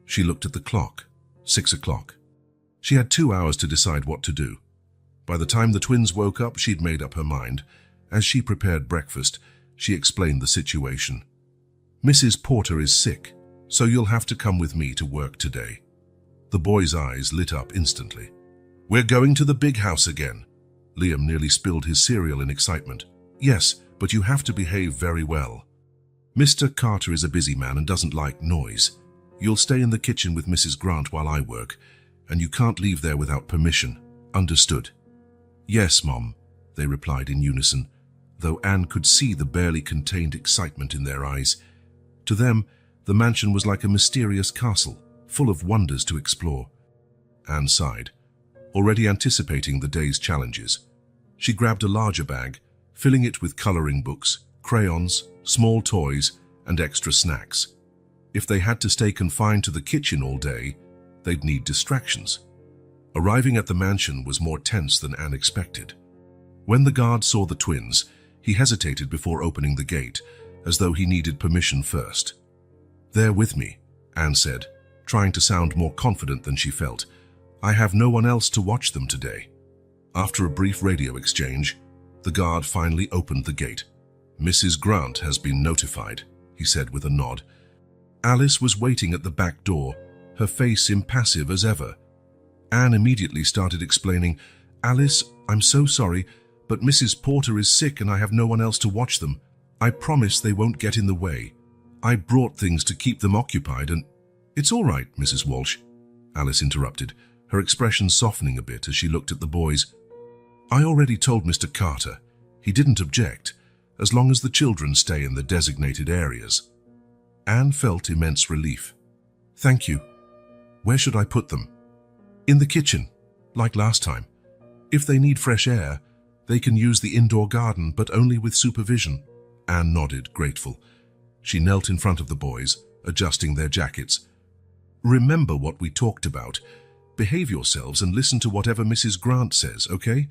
She looked at the clock. 6 o'clock. She had 2 hours to decide what to do. By the time the twins woke up, she'd made up her mind. As she prepared breakfast, she explained the situation. "Mrs. Porter is sick, so you'll have to come with me to work today." The boy's eyes lit up instantly. "We're going to the big house again." Liam nearly spilled his cereal in excitement. "Yes, but you have to behave very well. Mr. Carter is a busy man and doesn't like noise. You'll stay in the kitchen with Mrs. Grant while I work, and you can't leave there without permission. Understood?" "Yes, Mom," they replied in unison, though Anne could see the barely contained excitement in their eyes. To them, the mansion was like a mysterious castle, full of wonders to explore. Anne sighed, already anticipating the day's challenges. She grabbed a larger bag, filling it with coloring books, crayons, small toys, and extra snacks. If they had to stay confined to the kitchen all day, they'd need distractions. Arriving at the mansion was more tense than Anne expected. When the guard saw the twins, he hesitated before opening the gate, as though he needed permission first. "They're with me," Anne said, trying to sound more confident than she felt. "I have no one else to watch them today." After a brief radio exchange, the guard finally opened the gate. "Mrs. Grant has been notified," he said with a nod. Alice was waiting at the back door, her face impassive as ever. Anne immediately started explaining, "Alice, I'm so sorry, but Mrs. Porter is sick and I have no one else to watch them. I promise they won't get in the way. I brought things to keep them occupied and—" "It's all right, Mrs. Walsh," Alice interrupted, her expression softening a bit as she looked at the boys. "I already told Mr. Carter. He didn't object, as long as the children stay in the designated areas." Anne felt immense relief. "Thank you. Where should I put them?" "In the kitchen, like last time. If they need fresh air, they can use the indoor garden, but only with supervision." Anne nodded, grateful. She knelt in front of the boys, adjusting their jackets. "Remember what we talked about. Behave yourselves and listen to whatever Mrs. Grant says, okay?"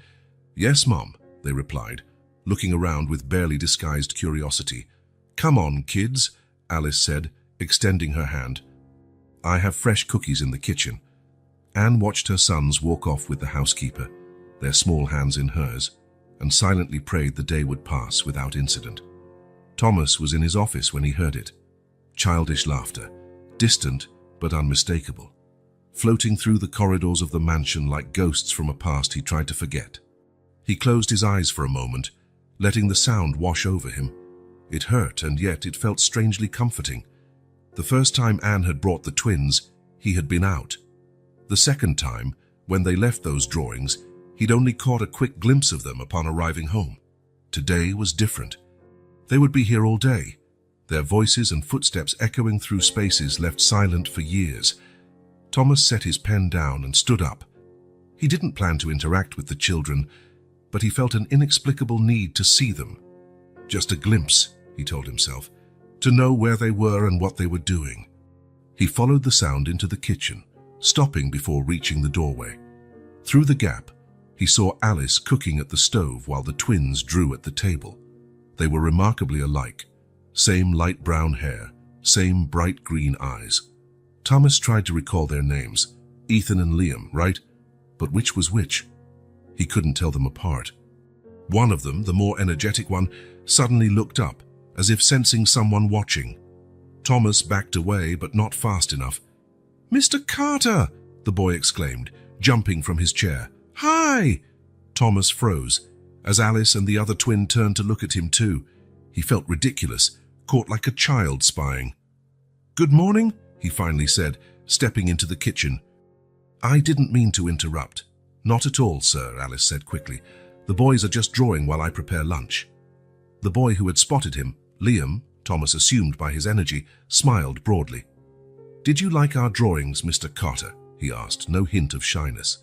"Yes, Mom," they replied, looking around with barely disguised curiosity. "Come on, kids," Alice said, extending her hand. "I have fresh cookies in the kitchen." Anne watched her sons walk off with the housekeeper, their small hands in hers, and silently prayed the day would pass without incident. Thomas was in his office when he heard it. Childish laughter, distant but unmistakable, floating through the corridors of the mansion like ghosts from a past he tried to forget. He closed his eyes for a moment, letting the sound wash over him. It hurt, and yet it felt strangely comforting. The first time Anne had brought the twins, he had been out. The second time, when they left those drawings, he'd only caught a quick glimpse of them upon arriving home. Today was different. They would be here all day, their voices and footsteps echoing through spaces left silent for years. Thomas set his pen down and stood up. He didn't plan to interact with the children, but he felt an inexplicable need to see them. Just a glimpse, he told himself, to know where they were and what they were doing. He followed the sound into the kitchen, stopping before reaching the doorway. Through the gap, he saw Alice cooking at the stove while the twins drew at the table. They were remarkably alike. Same light brown hair, same bright green eyes. Thomas tried to recall their names, Ethan and Liam, right? But which was which? He couldn't tell them apart. One of them, the more energetic one, suddenly looked up, as if sensing someone watching. Thomas backed away, but not fast enough. "Mr. Carter!" the boy exclaimed, jumping from his chair. "Hi!" Thomas froze, as Alice and the other twin turned to look at him too. He felt ridiculous, caught like a child spying. "Good morning," he finally said, stepping into the kitchen. "I didn't mean to interrupt." "Not at all, sir," Alice said quickly. "The boys are just drawing while I prepare lunch." The boy who had spotted him, Liam, Thomas assumed by his energy, smiled broadly. "Did you like our drawings, Mr. Carter?" he asked, no hint of shyness.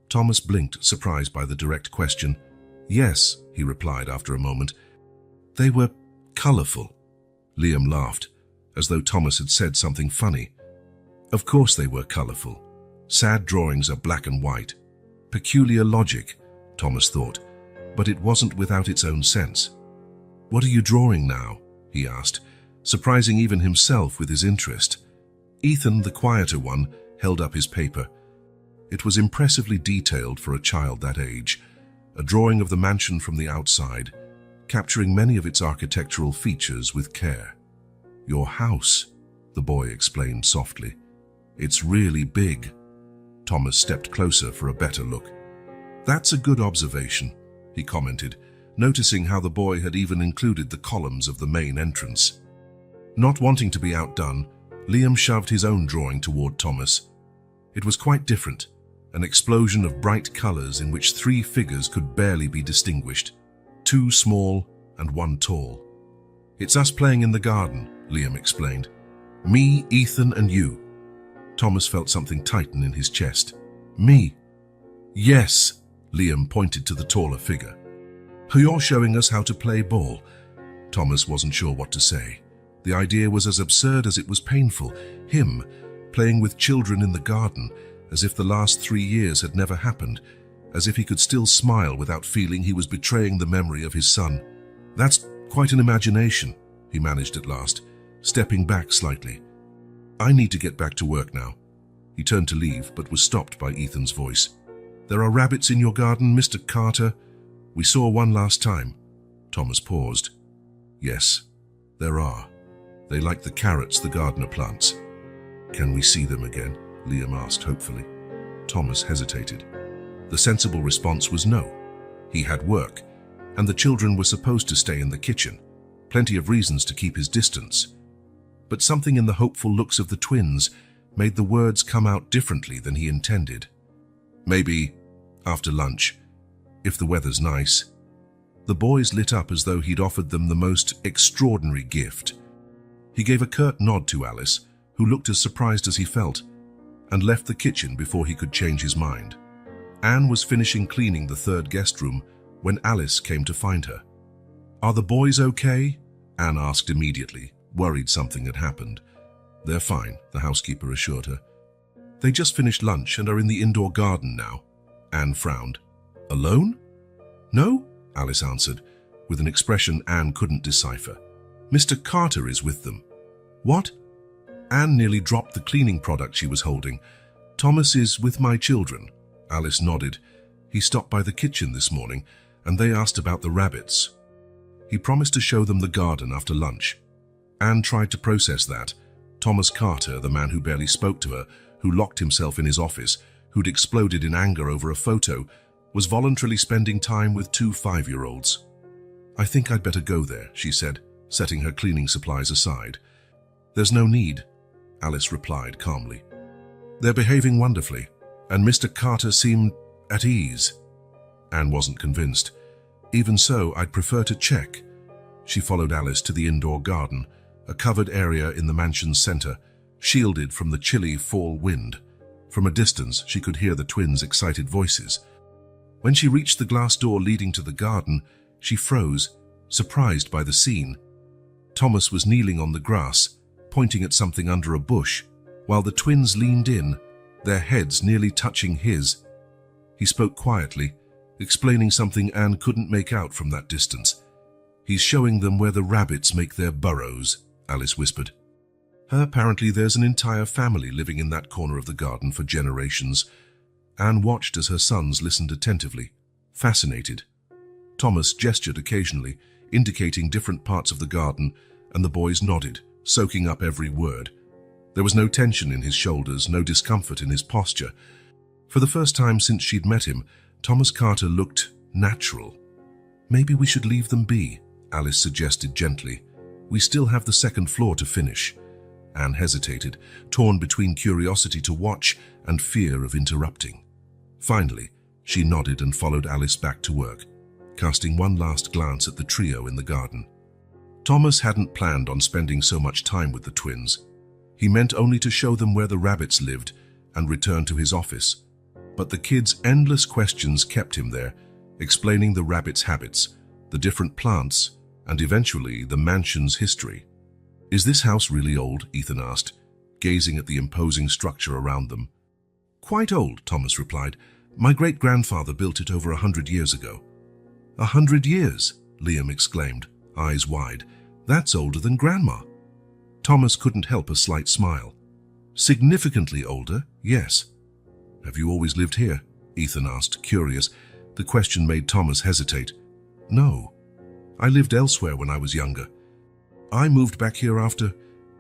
Thomas blinked, surprised by the direct question. "Yes," he replied after a moment. "They were colorful." Liam laughed, as though Thomas had said something funny. Of course they were colorful. Sad drawings are black and white. Peculiar logic, Thomas thought, but it wasn't without its own sense. "What are you drawing now?" he asked, surprising even himself with his interest. Ethan, the quieter one, held up his paper. It was impressively detailed for a child that age, a drawing of the mansion from the outside, capturing many of its architectural features with care. "Your house," the boy explained softly. "It's really big." Thomas stepped closer for a better look. "That's a good observation," he commented, noticing how the boy had even included the columns of the main entrance. Not wanting to be outdone, Liam shoved his own drawing toward Thomas. It was quite different, an explosion of bright colors in which 3 figures could barely be distinguished, 2 small and 1 tall. "It's us playing in the garden," Liam explained. "Me, Ethan, and you." Thomas felt something tighten in his chest. "Me?" "Yes," Liam pointed to the taller figure. "You're showing us how to play ball." Thomas wasn't sure what to say. The idea was as absurd as it was painful. Him, playing with children in the garden, as if the last 3 years had never happened, as if he could still smile without feeling he was betraying the memory of his son. "That's quite an imagination," he managed at last, stepping back slightly. "I need to get back to work now." He turned to leave, but was stopped by Ethan's voice. "There are rabbits in your garden, Mr. Carter. We saw one last time." Thomas paused. "Yes, there are. They like the carrots the gardener plants." "Can we see them again?" Liam asked hopefully. Thomas hesitated. The sensible response was no. He had work, and the children were supposed to stay in the kitchen. Plenty of reasons to keep his distance. But something in the hopeful looks of the twins made the words come out differently than he intended. "Maybe after lunch, if the weather's nice." The boys lit up as though he'd offered them the most extraordinary gift. He gave a curt nod to Alice, who looked as surprised as he felt, and left the kitchen before he could change his mind. Anne was finishing cleaning the 3rd guest room when Alice came to find her. "Are the boys okay?" Anne asked immediately, worried something had happened. "They're fine," the housekeeper assured her. "They just finished lunch and are in the indoor garden now." Anne frowned. "Alone?" "No," Alice answered, with an expression Anne couldn't decipher. "Mr. Carter is with them." "What?" Anne nearly dropped the cleaning product she was holding. "Thomas is with my children." Alice nodded. "He stopped by the kitchen this morning, and they asked about the rabbits. He promised to show them the garden after lunch." Anne tried to process that. Thomas Carter, the man who barely spoke to her, who locked himself in his office, who'd exploded in anger over a photo, was voluntarily spending time with 2 5-year-olds. "I think I'd better go there," she said, setting her cleaning supplies aside. "There's no need," Alice replied calmly. "They're behaving wonderfully, and Mr. Carter seemed at ease." Anne wasn't convinced. "Even so, I'd prefer to check." She followed Alice to the indoor garden, a covered area in the mansion's center, shielded from the chilly fall wind. From a distance, she could hear the twins' excited voices. When she reached the glass door leading to the garden, she froze, surprised by the scene. Thomas was kneeling on the grass, pointing at something under a bush, while the twins leaned in, their heads nearly touching his. He spoke quietly, explaining something Anne couldn't make out from that distance. "He's showing them where the rabbits make their burrows," Alice whispered. "Apparently there's an entire family living in that corner of the garden for generations." Anne watched as her sons listened attentively, fascinated. Thomas gestured occasionally, indicating different parts of the garden, and the boys nodded, soaking up every word. There was no tension in his shoulders, no discomfort in his posture. For the first time since she'd met him, Thomas Carter looked natural. "Maybe we should leave them be," Alice suggested gently. "We still have the 2nd floor to finish." Anne hesitated, torn between curiosity to watch and fear of interrupting. Finally, she nodded and followed Alice back to work, casting one last glance at the trio in the garden. Thomas hadn't planned on spending so much time with the twins. He meant only to show them where the rabbits lived and return to his office. But the kids' endless questions kept him there, explaining the rabbits' habits, the different plants, and eventually the mansion's history. "Is this house really old?" Ethan asked. gazing at the imposing structure around them. "Quite old," Thomas replied. "My great-grandfather built it over 100 years ago." 100 years? Liam exclaimed, eyes wide. "That's older than Grandma." Thomas couldn't help a slight smile. "Significantly older, yes." "Have you always lived here?" Ethan asked, curious. The question made Thomas hesitate. "No. I lived elsewhere when I was younger. I moved back here after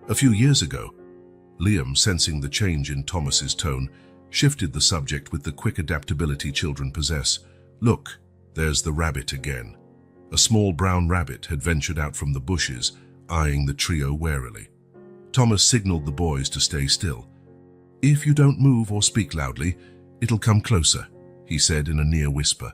a few years ago." Liam, sensing the change in Thomas's tone, shifted the subject with the quick adaptability children possess. "Look, there's the rabbit again." A small brown rabbit had ventured out from the bushes, eyeing the trio warily. Thomas signaled the boys to stay still. "If you don't move or speak loudly, it'll come closer," he said in a near whisper.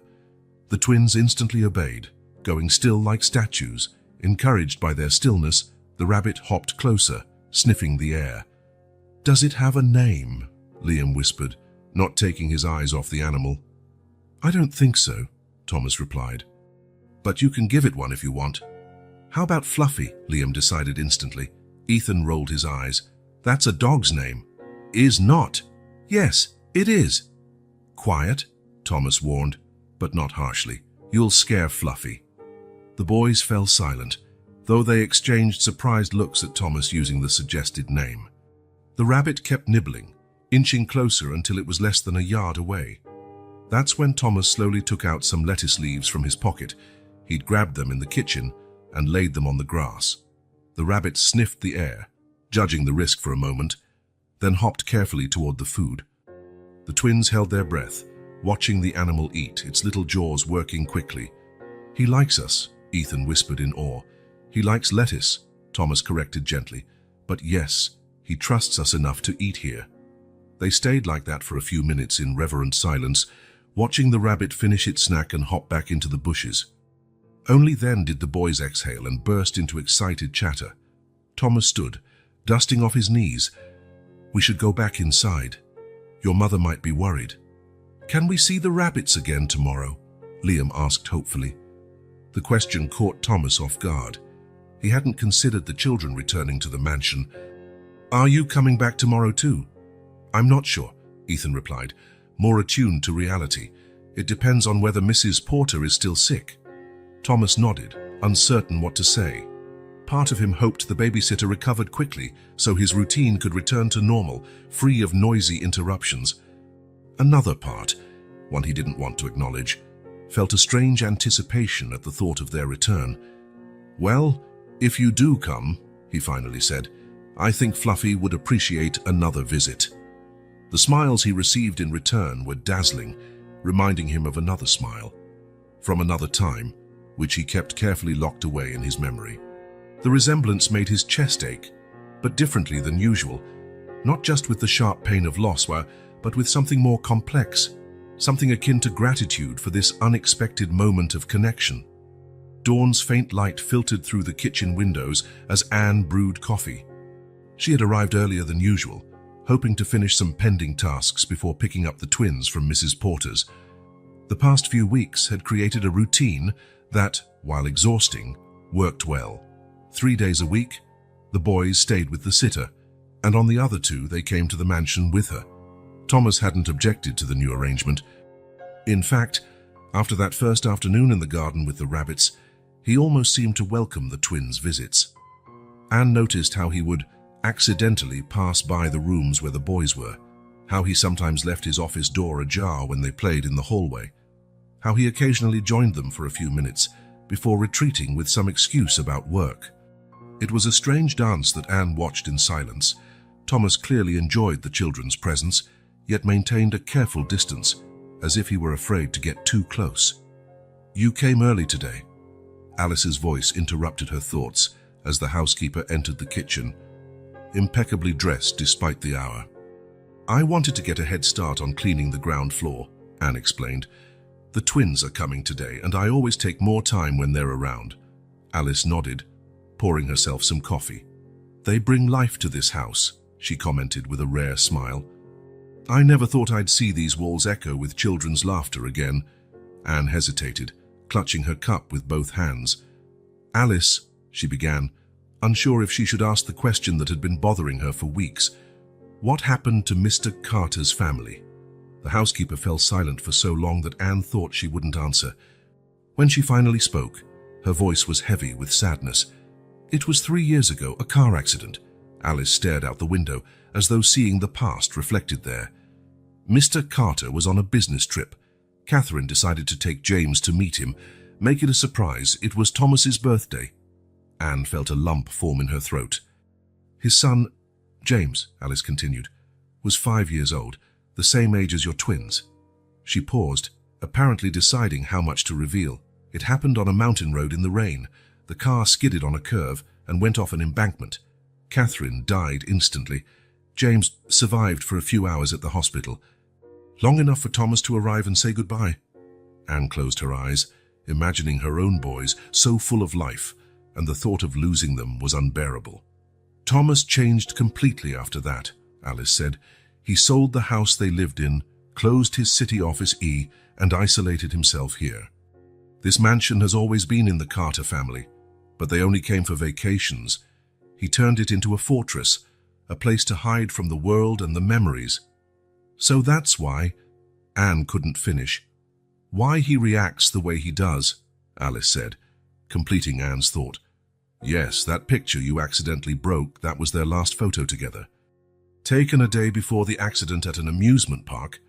The twins instantly obeyed, going still like statues. Encouraged by their stillness, the rabbit hopped closer, sniffing the air. "Does it have a name?" Liam whispered, not taking his eyes off the animal. "I don't think so," Thomas replied. "But you can give it one if you want." "How about Fluffy?" Liam decided instantly. Ethan rolled his eyes. "That's a dog's name." "Is not." "Yes, it is." "Quiet," Thomas warned, but not harshly. "You'll scare Fluffy." The boys fell silent, though they exchanged surprised looks at Thomas using the suggested name. The rabbit kept nibbling, inching closer until it was less than a yard away. That's when Thomas slowly took out some lettuce leaves from his pocket. He'd grabbed them in the kitchen and laid them on the grass. The rabbit sniffed the air, judging the risk for a moment, then hopped carefully toward the food. The twins held their breath, watching the animal eat, its little jaws working quickly. "He likes us," Ethan whispered in awe. "He likes lettuce," Thomas corrected gently. "But yes, he trusts us enough to eat here." They stayed like that for a few minutes in reverent silence, watching the rabbit finish its snack and hop back into the bushes. Only then did the boys exhale and burst into excited chatter. Thomas stood, dusting off his knees. "We should go back inside. Your mother might be worried." "Can we see the rabbits again tomorrow?" Liam asked hopefully. The question caught Thomas off guard. He hadn't considered the children returning to the mansion. "Are you coming back tomorrow too?" "I'm not sure," Ethan replied, more attuned to reality. "It depends on whether Mrs. Porter is still sick." Thomas nodded, uncertain what to say. Part of him hoped the babysitter recovered quickly so his routine could return to normal, free of noisy interruptions. Another part, one he didn't want to acknowledge, felt a strange anticipation at the thought of their return. "Well, if you do come," he finally said, "I think Fluffy would appreciate another visit." The smiles he received in return were dazzling, reminding him of another smile, from another time, which he kept carefully locked away in his memory. The resemblance made his chest ache, but differently than usual, not just with the sharp pain of loss, but with something more complex, something akin to gratitude for this unexpected moment of connection. Dawn's faint light filtered through the kitchen windows as Anne brewed coffee. She had arrived earlier than usual, hoping to finish some pending tasks before picking up the twins from Mrs. Porter's. The past few weeks had created a routine that, while exhausting, worked well. 3 days a week, the boys stayed with the sitter, and on the other 2 they came to the mansion with her. Thomas hadn't objected to the new arrangement. In fact, after that first afternoon in the garden with the rabbits, he almost seemed to welcome the twins' visits. Anne noticed how he would accidentally pass by the rooms where the boys were, how he sometimes left his office door ajar when they played in the hallway, how he occasionally joined them for a few minutes before retreating with some excuse about work. It was a strange dance that Anne watched in silence. Thomas clearly enjoyed the children's presence, yet maintained a careful distance, as if he were afraid to get too close. "You came early today." Alice's voice interrupted her thoughts as the housekeeper entered the kitchen, impeccably dressed despite the hour. "I wanted to get a head start on cleaning the ground floor," Anne explained. "The twins are coming today, and I always take more time when they're around." Alice nodded, pouring herself some coffee. "They bring life to this house," she commented with a rare smile. "I never thought I'd see these walls echo with children's laughter again." Anne hesitated, clutching her cup with both hands. "Alice," she began, unsure if she should ask the question that had been bothering her for weeks. What happened to Mr. Carter's family? The housekeeper fell silent for so long that Anne thought she wouldn't answer. When she finally spoke, her voice was heavy with sadness. It was 3 years ago, a car accident. Alice stared out the window, as though seeing the past reflected there. Mr. Carter was on a business trip. Catherine decided to take James to meet him, make it a surprise. It was Thomas's birthday. Anne felt a lump form in her throat. His son, James, Alice continued, was 5 years old, the same age as your twins. She paused, apparently deciding how much to reveal. It happened on a mountain road in the rain. The car skidded on a curve and went off an embankment. Catherine died instantly. James survived for a few hours at the hospital. Long enough for Thomas to arrive and say goodbye. Anne closed her eyes, imagining her own boys so full of life, and the thought of losing them was unbearable. Thomas changed completely after that, Alice said. He sold the house they lived in, closed his city office and isolated himself here. This mansion has always been in the Carter family, but they only came for vacations. He turned it into a fortress, a place to hide from the world and the memories. So that's why, Anne couldn't finish. Why he reacts the way he does, Alice said, completing Anne's thought. Yes, that picture you accidentally broke, that was their last photo together. Taken a day before the accident at an amusement park.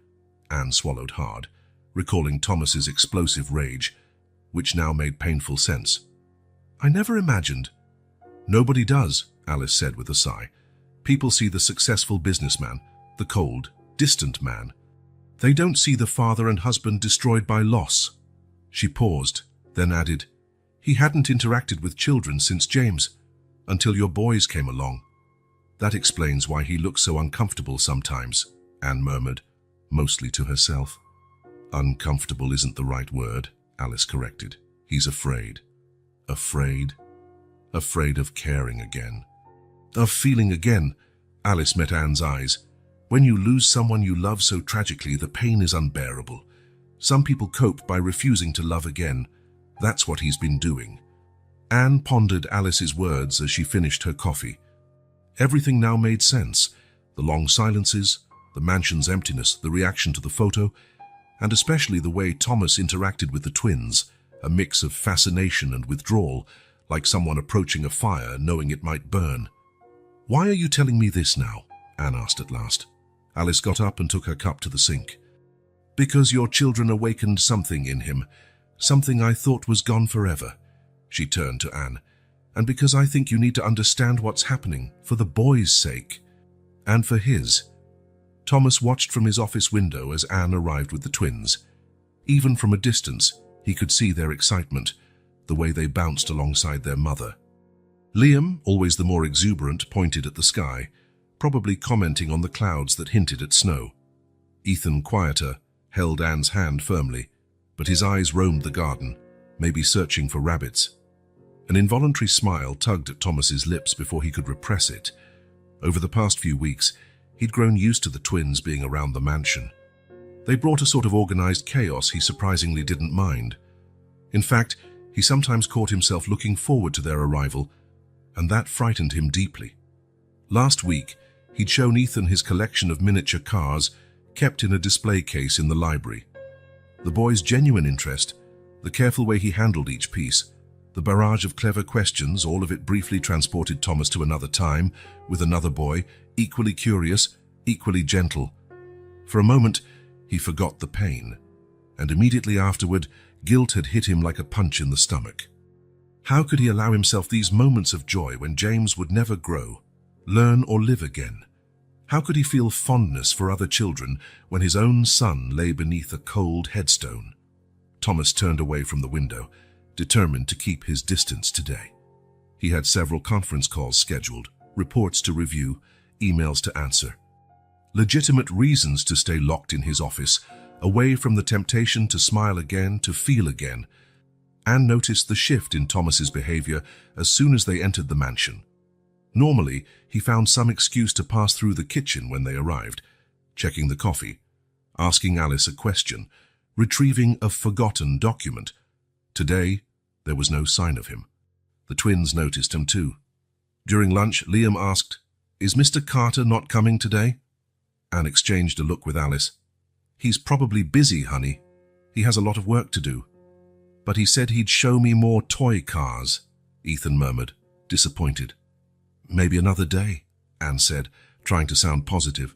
Anne swallowed hard, recalling Thomas's explosive rage, which now made painful sense. I never imagined. Nobody does, Alice said with a sigh. People see the successful businessman, the cold, distant man. They don't see the father and husband destroyed by loss. She paused, then added, he hadn't interacted with children since James, until your boys came along. That explains why he looks so uncomfortable sometimes, Anne murmured, mostly to herself. Uncomfortable isn't the right word, Alice corrected. He's afraid. Afraid? Afraid of caring again. Of feeling again. Alice met Anne's eyes. When you lose someone you love so tragically, the pain is unbearable. Some people cope by refusing to love again. That's what he's been doing. Anne pondered Alice's words as she finished her coffee. Everything now made sense. The long silences, the mansion's emptiness, the reaction to the photo, and especially the way Thomas interacted with the twins, a mix of fascination and withdrawal, like someone approaching a fire knowing it might burn. Why are you telling me this now? Anne asked at last. Alice got up and took her cup to the sink. Because your children awakened something in him, something I thought was gone forever. She turned to Anne. And because I think you need to understand what's happening, for the boy's sake. And for his. Thomas watched from his office window as Anne arrived with the twins. Even from a distance, he could see their excitement, the way they bounced alongside their mother. Liam, always the more exuberant, pointed at the sky, probably commenting on the clouds that hinted at snow. Ethan, quieter, held Anne's hand firmly, but his eyes roamed the garden, maybe searching for rabbits. An involuntary smile tugged at Thomas's lips before he could repress it. Over the past few weeks, he'd grown used to the twins being around the mansion. They brought a sort of organized chaos he surprisingly didn't mind. In fact, he sometimes caught himself looking forward to their arrival, and that frightened him deeply. Last week, he'd shown Ethan his collection of miniature cars, kept in a display case in the library. The boy's genuine interest, the careful way he handled each piece, the barrage of clever questions, all of it briefly transported Thomas to another time, with another boy, equally curious, equally gentle. For a moment, he forgot the pain, and immediately afterward, guilt had hit him like a punch in the stomach. How could he allow himself these moments of joy when James would never grow, learn or live again? How could he feel fondness for other children when his own son lay beneath a cold headstone? Thomas turned away from the window, determined to keep his distance today. He had several conference calls scheduled, reports to review, emails to answer. Legitimate reasons to stay locked in his office, away from the temptation to smile again, to feel again. Anne noticed the shift in Thomas's behavior as soon as they entered the mansion. Normally, he found some excuse to pass through the kitchen when they arrived, checking the coffee, asking Alice a question, retrieving a forgotten document. Today, there was no sign of him. The twins noticed him too. During lunch, Liam asked, "Is Mr. Carter not coming today?" Anne exchanged a look with Alice. "He's probably busy, honey. He has a lot of work to do." "But he said he'd show me more toy cars," Ethan murmured, disappointed. "Maybe another day," Anne said, trying to sound positive.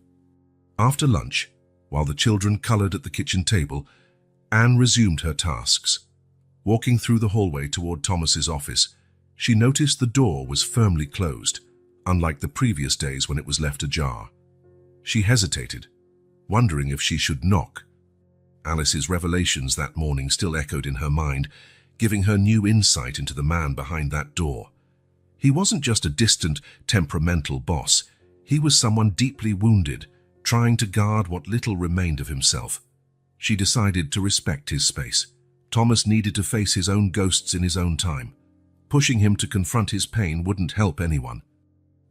After lunch, while the children colored at the kitchen table, Anne resumed her tasks. Walking through the hallway toward Thomas's office, she noticed the door was firmly closed, unlike the previous days when it was left ajar. She hesitated, wondering if she should knock. Alice's revelations that morning still echoed in her mind, giving her new insight into the man behind that door. He wasn't just a distant, temperamental boss. He was someone deeply wounded, trying to guard what little remained of himself. She decided to respect his space. Thomas needed to face his own ghosts in his own time. Pushing him to confront his pain wouldn't help anyone.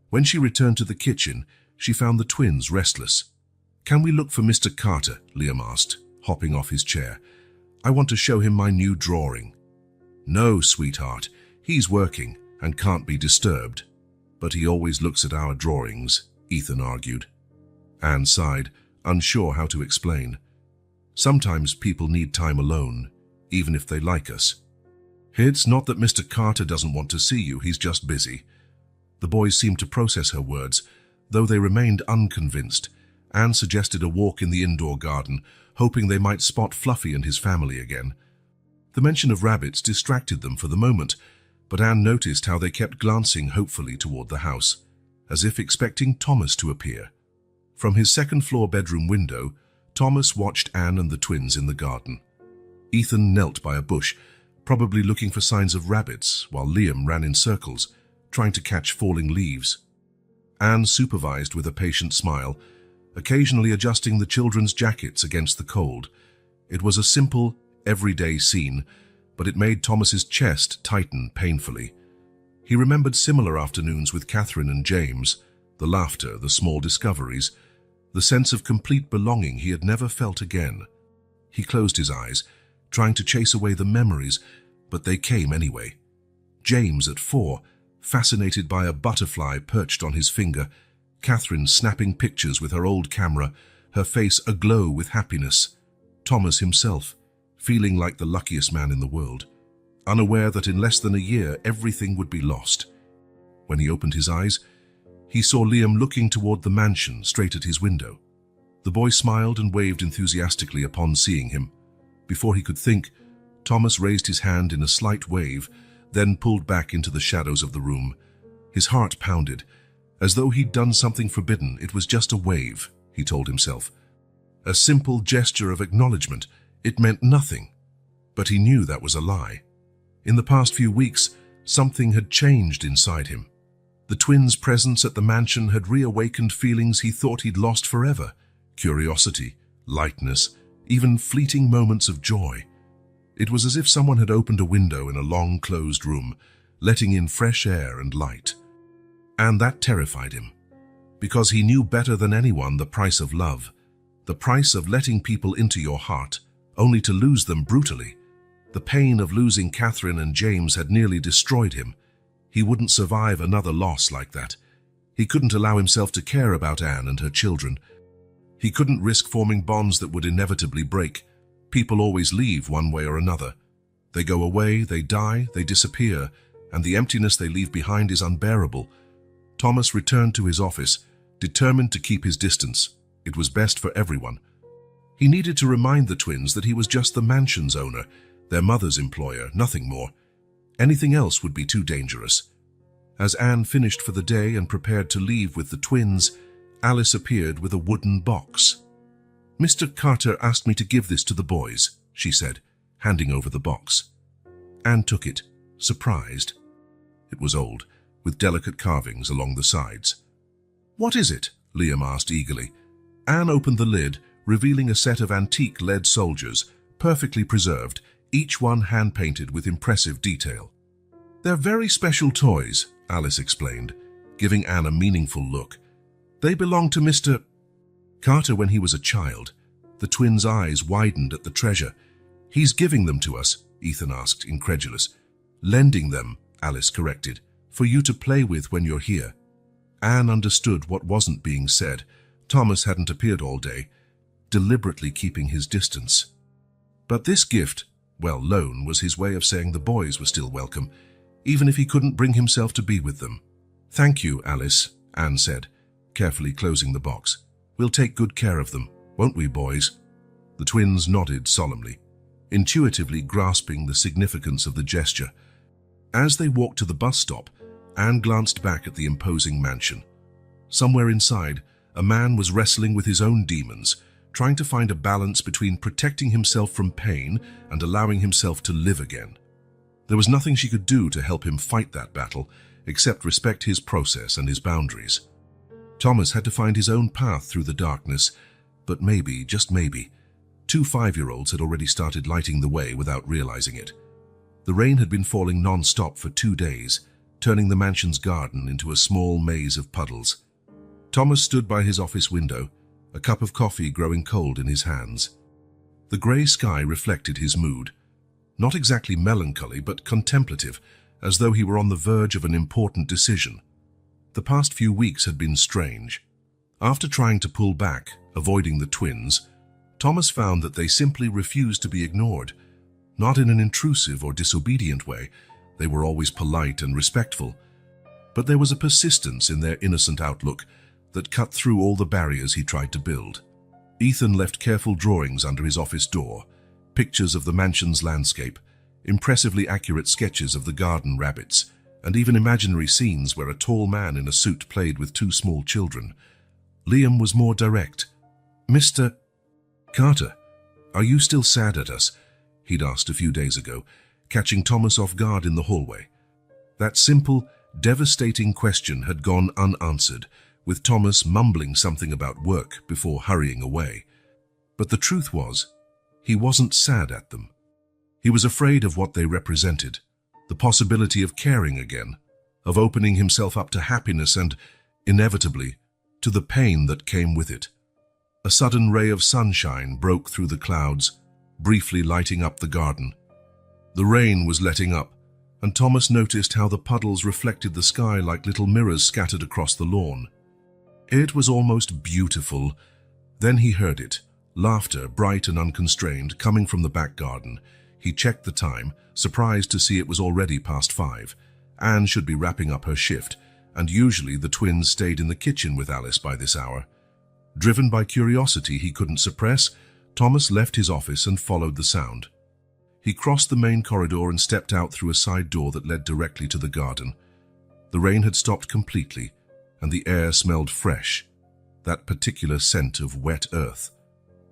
When she returned to the kitchen, she found the twins restless. "Can we look for Mr. Carter?" Liam asked, hopping off his chair. "I want to show him my new drawing." "No, sweetheart. He's working and can't be disturbed." "But he always looks at our drawings," Ethan argued. Anne sighed, unsure how to explain. "Sometimes people need time alone, even if they like us." "It's not that Mr. Carter doesn't want to see you, he's just busy." The boys seemed to process her words, though they remained unconvinced. Anne suggested a walk in the indoor garden, hoping they might spot Fluffy and his family again. The mention of rabbits distracted them for the moment, but Anne noticed how they kept glancing hopefully toward the house, as if expecting Thomas to appear. From his second-floor bedroom window, Thomas watched Anne and the twins in the garden. Ethan knelt by a bush, probably looking for signs of rabbits, while Liam ran in circles, trying to catch falling leaves. Anne supervised with a patient smile, occasionally adjusting the children's jackets against the cold. It was a simple, everyday scene, but it made Thomas's chest tighten painfully. He remembered similar afternoons with Catherine and James, the laughter, the small discoveries, the sense of complete belonging he had never felt again. He closed his eyes, trying to chase away the memories, but they came anyway. James at 4, fascinated by a butterfly perched on his finger, Catherine snapping pictures with her old camera, her face aglow with happiness. Thomas himself, feeling like the luckiest man in the world, unaware that in less than a year everything would be lost. When he opened his eyes, he saw Liam looking toward the mansion straight at his window. The boy smiled and waved enthusiastically upon seeing him. Before he could think, Thomas raised his hand in a slight wave, then pulled back into the shadows of the room. His heart pounded. As though he'd done something forbidden, it was just a wave, he told himself. A simple gesture of acknowledgement. It meant nothing. But he knew that was a lie. In the past few weeks, something had changed inside him. The twins' presence at the mansion had reawakened feelings he thought he'd lost forever. Curiosity, lightness, even fleeting moments of joy. It was as if someone had opened a window in a long closed room, letting in fresh air and light. And that terrified him, because he knew better than anyone the price of love, the price of letting people into your heart, only to lose them brutally. The pain of losing Catherine and James had nearly destroyed him. He wouldn't survive another loss like that. He couldn't allow himself to care about Anne and her children. He couldn't risk forming bonds that would inevitably break. People always leave one way or another. They go away, they die, they disappear, and the emptiness they leave behind is unbearable. Thomas returned to his office, determined to keep his distance. It was best for everyone. He needed to remind the twins that he was just the mansion's owner, their mother's employer, nothing more. Anything else would be too dangerous. As Anne finished for the day and prepared to leave with the twins, Alice appeared with a wooden box. "Mr. Carter asked me to give this to the boys," she said, handing over the box. Anne took it, surprised. It was old, with delicate carvings along the sides. "What is it?" Liam asked eagerly. Anne opened the lid, revealing a set of antique lead soldiers, perfectly preserved, each one hand-painted with impressive detail. "They're very special toys," Alice explained, giving Anne a meaningful look. "They belong to Mr. Carter when he was a child." The twins' eyes widened at the treasure. "He's giving them to us," Ethan asked, incredulous. "Lending them," Alice corrected, "for you to play with when you're here." Anne understood what wasn't being said. Thomas hadn't appeared all day, deliberately keeping his distance. But this gift, well, loan, was his way of saying the boys were still welcome, even if he couldn't bring himself to be with them. "Thank you, Alice," Anne said, carefully closing the box. "We'll take good care of them, won't we, boys?" The twins nodded solemnly, intuitively grasping the significance of the gesture. As they walked to the bus stop, Anne glanced back at the imposing mansion. Somewhere inside, a man was wrestling with his own demons, trying to find a balance between protecting himself from pain and allowing himself to live again. There was nothing she could do to help him fight that battle, except respect his process and his boundaries. Thomas had to find his own path through the darkness, but maybe, just maybe, 2 5-year-olds had already started lighting the way without realizing it. The rain had been falling non-stop for 2 days, turning the mansion's garden into a small maze of puddles. Thomas stood by his office window, a cup of coffee growing cold in his hands. The grey sky reflected his mood, not exactly melancholy but contemplative, as though he were on the verge of an important decision. The past few weeks had been strange. After trying to pull back, avoiding the twins, Thomas found that they simply refused to be ignored. Not in an intrusive or disobedient way, they were always polite and respectful, but there was a persistence in their innocent outlook that cut through all the barriers he tried to build. Ethan left careful drawings under his office door, pictures of the mansion's landscape, impressively accurate sketches of the garden rabbits, and even imaginary scenes where a tall man in a suit played with 2 small children. Liam was more direct. "Mr. Carter, are you still sad at us?" he'd asked a few days ago, catching Thomas off guard in the hallway. That simple, devastating question had gone unanswered, with Thomas mumbling something about work before hurrying away. But the truth was, he wasn't sad at them. He was afraid of what they represented, the possibility of caring again, of opening himself up to happiness and, inevitably, to the pain that came with it. A sudden ray of sunshine broke through the clouds, briefly lighting up the garden. The rain was letting up, and Thomas noticed how the puddles reflected the sky like little mirrors scattered across the lawn. It was almost beautiful. Then he heard it, laughter, bright and unconstrained, coming from the back garden. He checked the time, surprised to see it was already past 5. Anne should be wrapping up her shift, and usually the twins stayed in the kitchen with Alice by this hour. Driven by curiosity he couldn't suppress, Thomas left his office and followed the sound. He crossed the main corridor and stepped out through a side door that led directly to the garden. The rain had stopped completely, and the air smelled fresh, that particular scent of wet earth.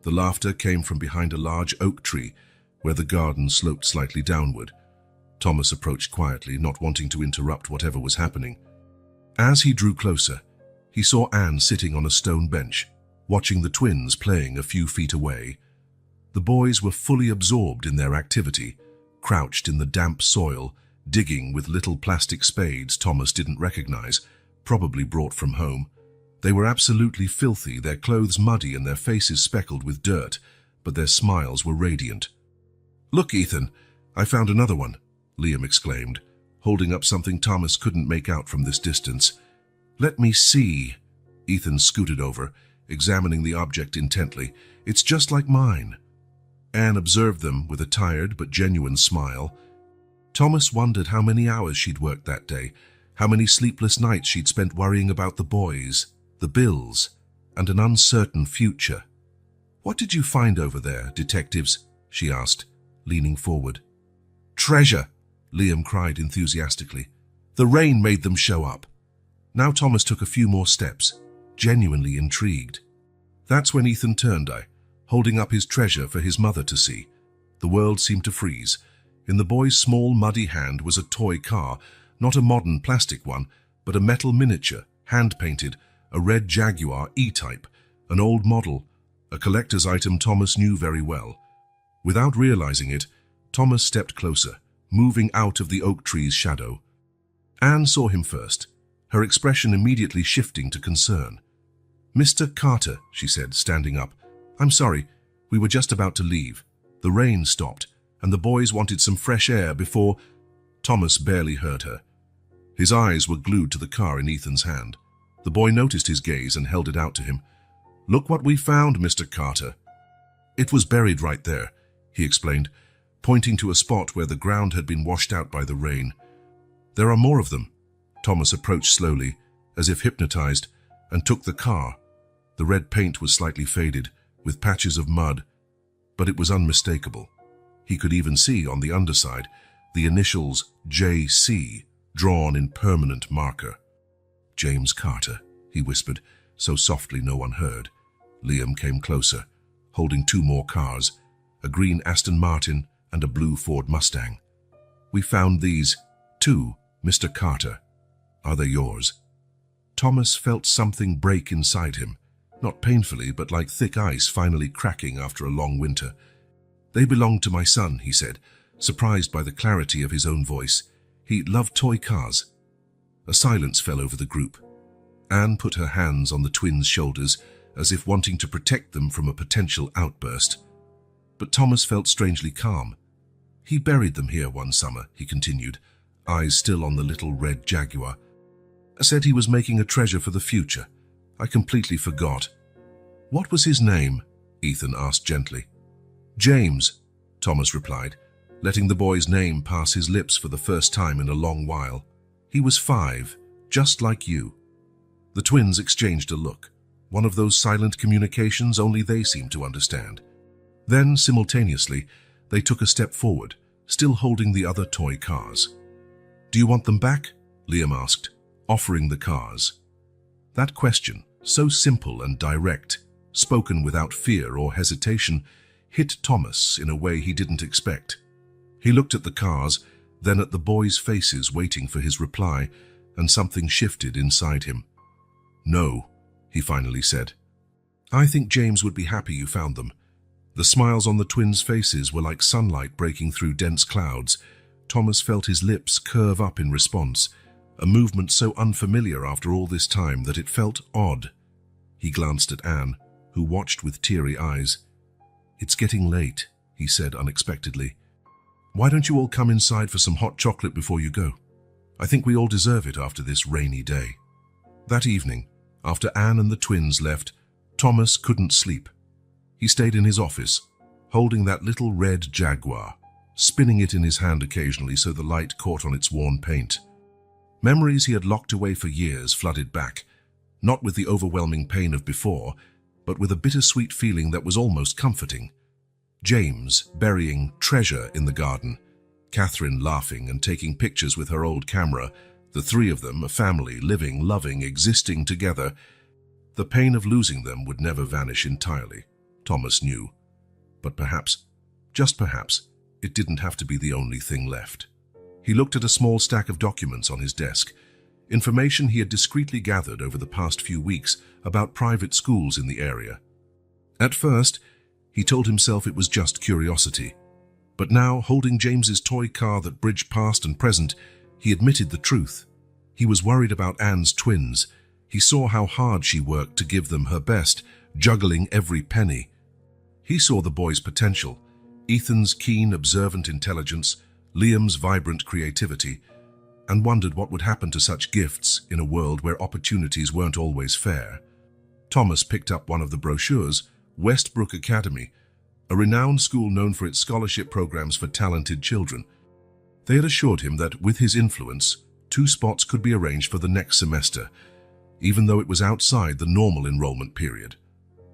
The laughter came from behind a large oak tree, where the garden sloped slightly downward. Thomas approached quietly, not wanting to interrupt whatever was happening. As he drew closer, he saw Anne sitting on a stone bench, watching the twins playing a few feet away. The boys were fully absorbed in their activity, crouched in the damp soil, digging with little plastic spades Thomas didn't recognize, probably brought from home. They were absolutely filthy, their clothes muddy and their faces speckled with dirt, but their smiles were radiant. "Look, Ethan, I found another one," Liam exclaimed, holding up something Thomas couldn't make out from this distance. "Let me see." Ethan scooted over, examining the object intently. "It's just like mine." Anne observed them with a tired but genuine smile. Thomas wondered how many hours she'd worked that day, how many sleepless nights she'd spent worrying about the boys, the bills, and an uncertain future. "What did you find over there, detectives?" she asked, leaning forward. "Treasure!" Liam cried enthusiastically. "The rain made them show up." Now Thomas took a few more steps, genuinely intrigued. That's when Ethan turned, holding up his treasure for his mother to see. The world seemed to freeze. In the boy's small, muddy hand was a toy car, not a modern plastic one, but a metal miniature, hand-painted, a red Jaguar E-Type, an old model, a collector's item Thomas knew very well. Without realizing it, Thomas stepped closer, moving out of the oak tree's shadow. Anne saw him first, her expression immediately shifting to concern. "Mr. Carter," she said, standing up, "I'm sorry, we were just about to leave. The rain stopped, and the boys wanted some fresh air before—" Thomas barely heard her. His eyes were glued to the car in Ethan's hand. The boy noticed his gaze and held it out to him. "Look what we found, Mr. Carter." "It was buried right there," he explained, pointing to a spot where the ground had been washed out by the rain. "There are more of them." Thomas approached slowly, as if hypnotized, and took the car. The red paint was slightly faded, with patches of mud, but it was unmistakable. He could even see on the underside the initials JC drawn in permanent marker. "James Carter," he whispered, so softly no one heard. Liam came closer, holding two more cars, a green Aston Martin and a blue Ford Mustang. "We found these, too, Mr. Carter. Are they yours?" Thomas felt something break inside him, not painfully, but like thick ice finally cracking after a long winter. "They belong to my son," he said, surprised by the clarity of his own voice. He loved toy cars. A silence fell over the group. Anne put her hands on the twins' shoulders, as if wanting to protect them from a potential outburst. But Thomas felt strangely calm. "He buried them here one summer," he continued, eyes still on the little red Jaguar. "I said he was making a treasure for the future. I completely forgot." "What was his name?" Ethan asked gently. "James," Thomas replied, letting the boy's name pass his lips for the first time in a long while. "He was 5, just like you." The twins exchanged a look, one of those silent communications only they seemed to understand. Then, simultaneously, they took a step forward, still holding the other toy cars. "Do you want them back?" Liam asked, offering the cars. That question, so simple and direct, spoken without fear or hesitation, hit Thomas in a way he didn't expect. He looked at the cars, then at the boys' faces waiting for his reply, and something shifted inside him. "No," he finally said. "I think James would be happy you found them." The smiles on the twins' faces were like sunlight breaking through dense clouds. Thomas felt his lips curve up in response, a movement so unfamiliar after all this time that it felt odd. He glanced at Anne, who watched with teary eyes. "It's getting late," he said unexpectedly. "Why don't you all come inside for some hot chocolate before you go? I think we all deserve it after this rainy day." That evening, after Anne and the twins left, Thomas couldn't sleep. He stayed in his office, holding that little red Jaguar, spinning it in his hand occasionally so the light caught on its worn paint. Memories he had locked away for years flooded back, not with the overwhelming pain of before, but with a bittersweet feeling that was almost comforting. James burying treasure in the garden, Catherine laughing and taking pictures with her old camera, the three of them, a family, living, loving, existing together. The pain of losing them would never vanish entirely, Thomas knew. But perhaps, just perhaps, it didn't have to be the only thing left. He looked at a small stack of documents on his desk, information he had discreetly gathered over the past few weeks about private schools in the area. At first, he told himself it was just curiosity. But now, holding James's toy car that bridged past and present, he admitted the truth. He was worried about Anne's twins. He saw how hard she worked to give them her best, juggling every penny. He saw the boys' potential, Ethan's keen, observant intelligence, Liam's vibrant creativity, and wondered what would happen to such gifts in a world where opportunities weren't always fair. Thomas picked up one of the brochures, Westbrook Academy, a renowned school known for its scholarship programs for talented children. They had assured him that, with his influence, 2 spots could be arranged for the next semester, even though it was outside the normal enrollment period.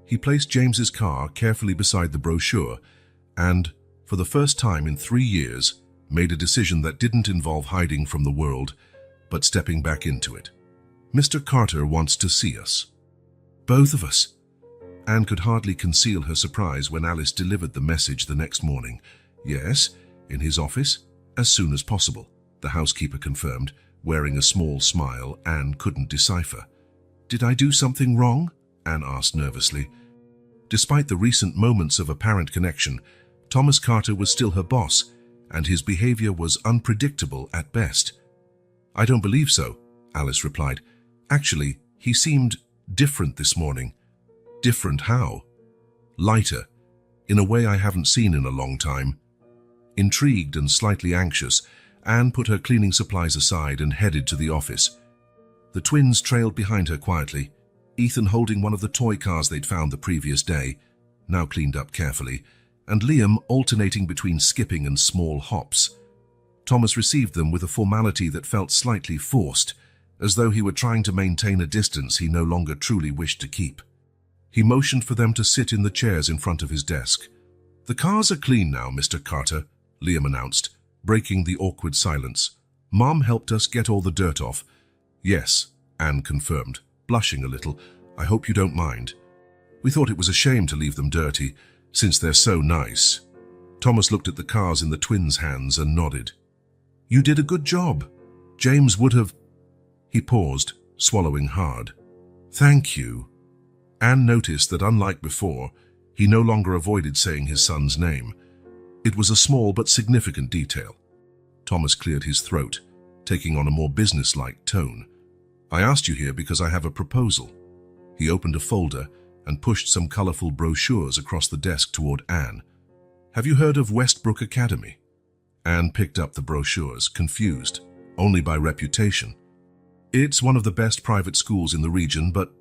He placed James's car carefully beside the brochure and, for the first time in 3 years, made a decision that didn't involve hiding from the world, but stepping back into it. "Mr. Carter wants to see us." "Both of us?" Anne could hardly conceal her surprise when Alice delivered the message the next morning. "Yes, in his office, as soon as possible," the housekeeper confirmed, wearing a small smile Anne couldn't decipher. "Did I do something wrong?" Anne asked nervously. Despite the recent moments of apparent connection, Thomas Carter was still her boss, and his behavior was unpredictable at best. "I don't believe so," Alice replied. "Actually, he seemed different this morning." "Different how?" "Lighter, in a way I haven't seen in a long time." Intrigued and slightly anxious, Anne put her cleaning supplies aside and headed to the office. The twins trailed behind her quietly, Ethan holding one of the toy cars they'd found the previous day, now cleaned up carefully, and Liam alternating between skipping and small hops. Thomas received them with a formality that felt slightly forced, as though he were trying to maintain a distance he no longer truly wished to keep. He motioned for them to sit in the chairs in front of his desk. "The cars are clean now, Mr. Carter," Liam announced, breaking the awkward silence. "Mom helped us get all the dirt off." "Yes," Anne confirmed, blushing a little. "I hope you don't mind. We thought it was a shame to leave them dirty, since they're so nice." Thomas looked at the cars in the twins' hands and nodded. "You did a good job. James would have—" He paused, swallowing hard. "Thank you." Anne noticed that, unlike before, he no longer avoided saying his son's name. It was a small but significant detail. Thomas cleared his throat, taking on a more businesslike tone. "I asked you here because I have a proposal." He opened a folder and pushed some colorful brochures across the desk toward Anne. "Have you heard of Westbrook Academy?" Anne picked up the brochures, confused, only by reputation. "It's one of the best private schools in the region, but—"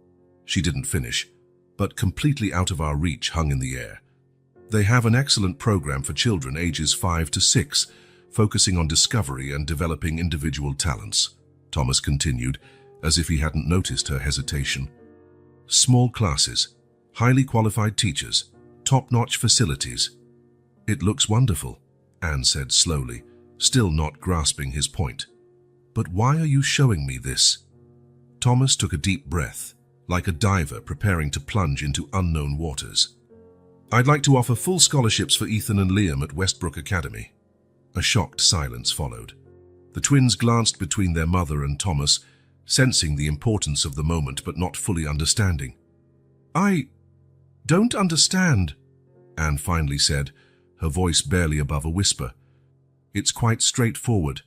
She didn't finish, but completely out of our reach hung in the air. "They have an excellent program for children ages 5 to 6, focusing on discovery and developing individual talents," Thomas continued, as if he hadn't noticed her hesitation. "Small classes, highly qualified teachers, top-notch facilities." "It looks wonderful," Anne said slowly, still not grasping his point. "But why are you showing me this?" Thomas took a deep breath, like a diver preparing to plunge into unknown waters. "I'd like to offer full scholarships for Ethan and Liam at Westbrook Academy." A shocked silence followed. The twins glanced between their mother and Thomas, sensing the importance of the moment but not fully understanding. "I don't understand," Anne finally said, her voice barely above a whisper. "It's quite straightforward.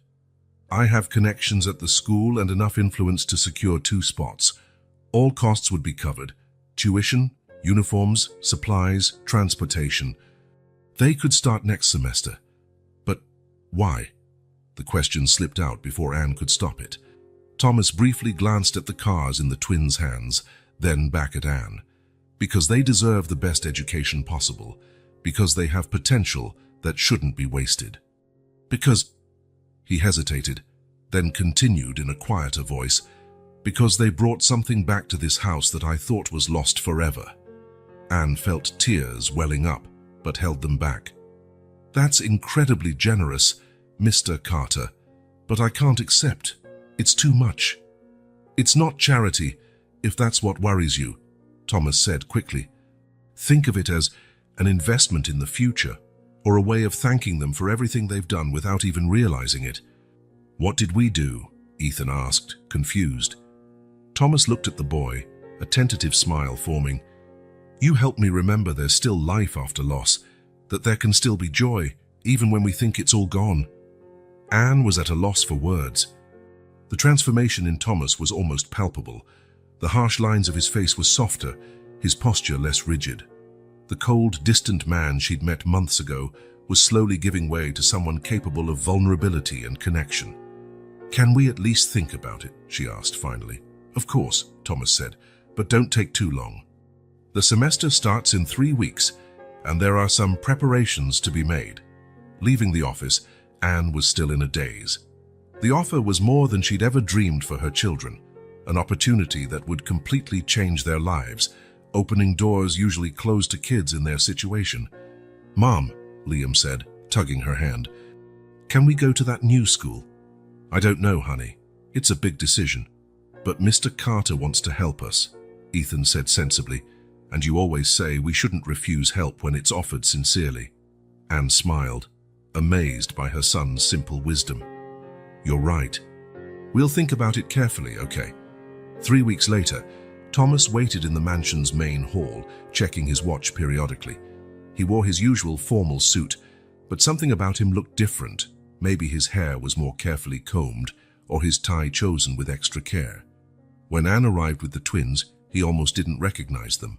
I have connections at the school and enough influence to secure 2 spots. All costs would be covered: tuition, uniforms, supplies, transportation. They could start next semester." "But why?" The question slipped out before Anne could stop it. Thomas briefly glanced at the cars in the twins' hands, then back at Anne. "Because they deserve the best education possible. Because they have potential that shouldn't be wasted. Because—" He hesitated, then continued in a quieter voice, "because they brought something back to this house that I thought was lost forever." Anne felt tears welling up, but held them back. "That's incredibly generous, Mr. Carter, but I can't accept. It's too much." "It's not charity, if that's what worries you," Thomas said quickly. "Think of it as an investment in the future, or a way of thanking them for everything they've done without even realizing it." "What did we do?" Ethan asked, confused. Thomas looked at the boy, a tentative smile forming. "You helped me remember there's still life after loss, that there can still be joy, even when we think it's all gone." Anne was at a loss for words. The transformation in Thomas was almost palpable. The harsh lines of his face were softer, his posture less rigid. The cold, distant man she'd met months ago was slowly giving way to someone capable of vulnerability and connection. "Can we at least think about it?" she asked finally. "Of course," Thomas said, "but don't take too long. The semester starts in 3 weeks, and there are some preparations to be made." Leaving the office, Anne was still in a daze. The offer was more than she'd ever dreamed for her children, an opportunity that would completely change their lives, opening doors usually closed to kids in their situation. "Mom," Liam said, tugging her hand, "can we go to that new school?" "I don't know, honey. It's a big decision. But Mr. Carter wants to help us," Ethan said sensibly, "and you always say we shouldn't refuse help when it's offered sincerely." Anne smiled, amazed by her son's simple wisdom. "You're right. We'll think about it carefully, okay?" 3 weeks later, Thomas waited in the mansion's main hall, checking his watch periodically. He wore his usual formal suit, but something about him looked different. Maybe his hair was more carefully combed, or his tie chosen with extra care. When Anne arrived with the twins, he almost didn't recognize them.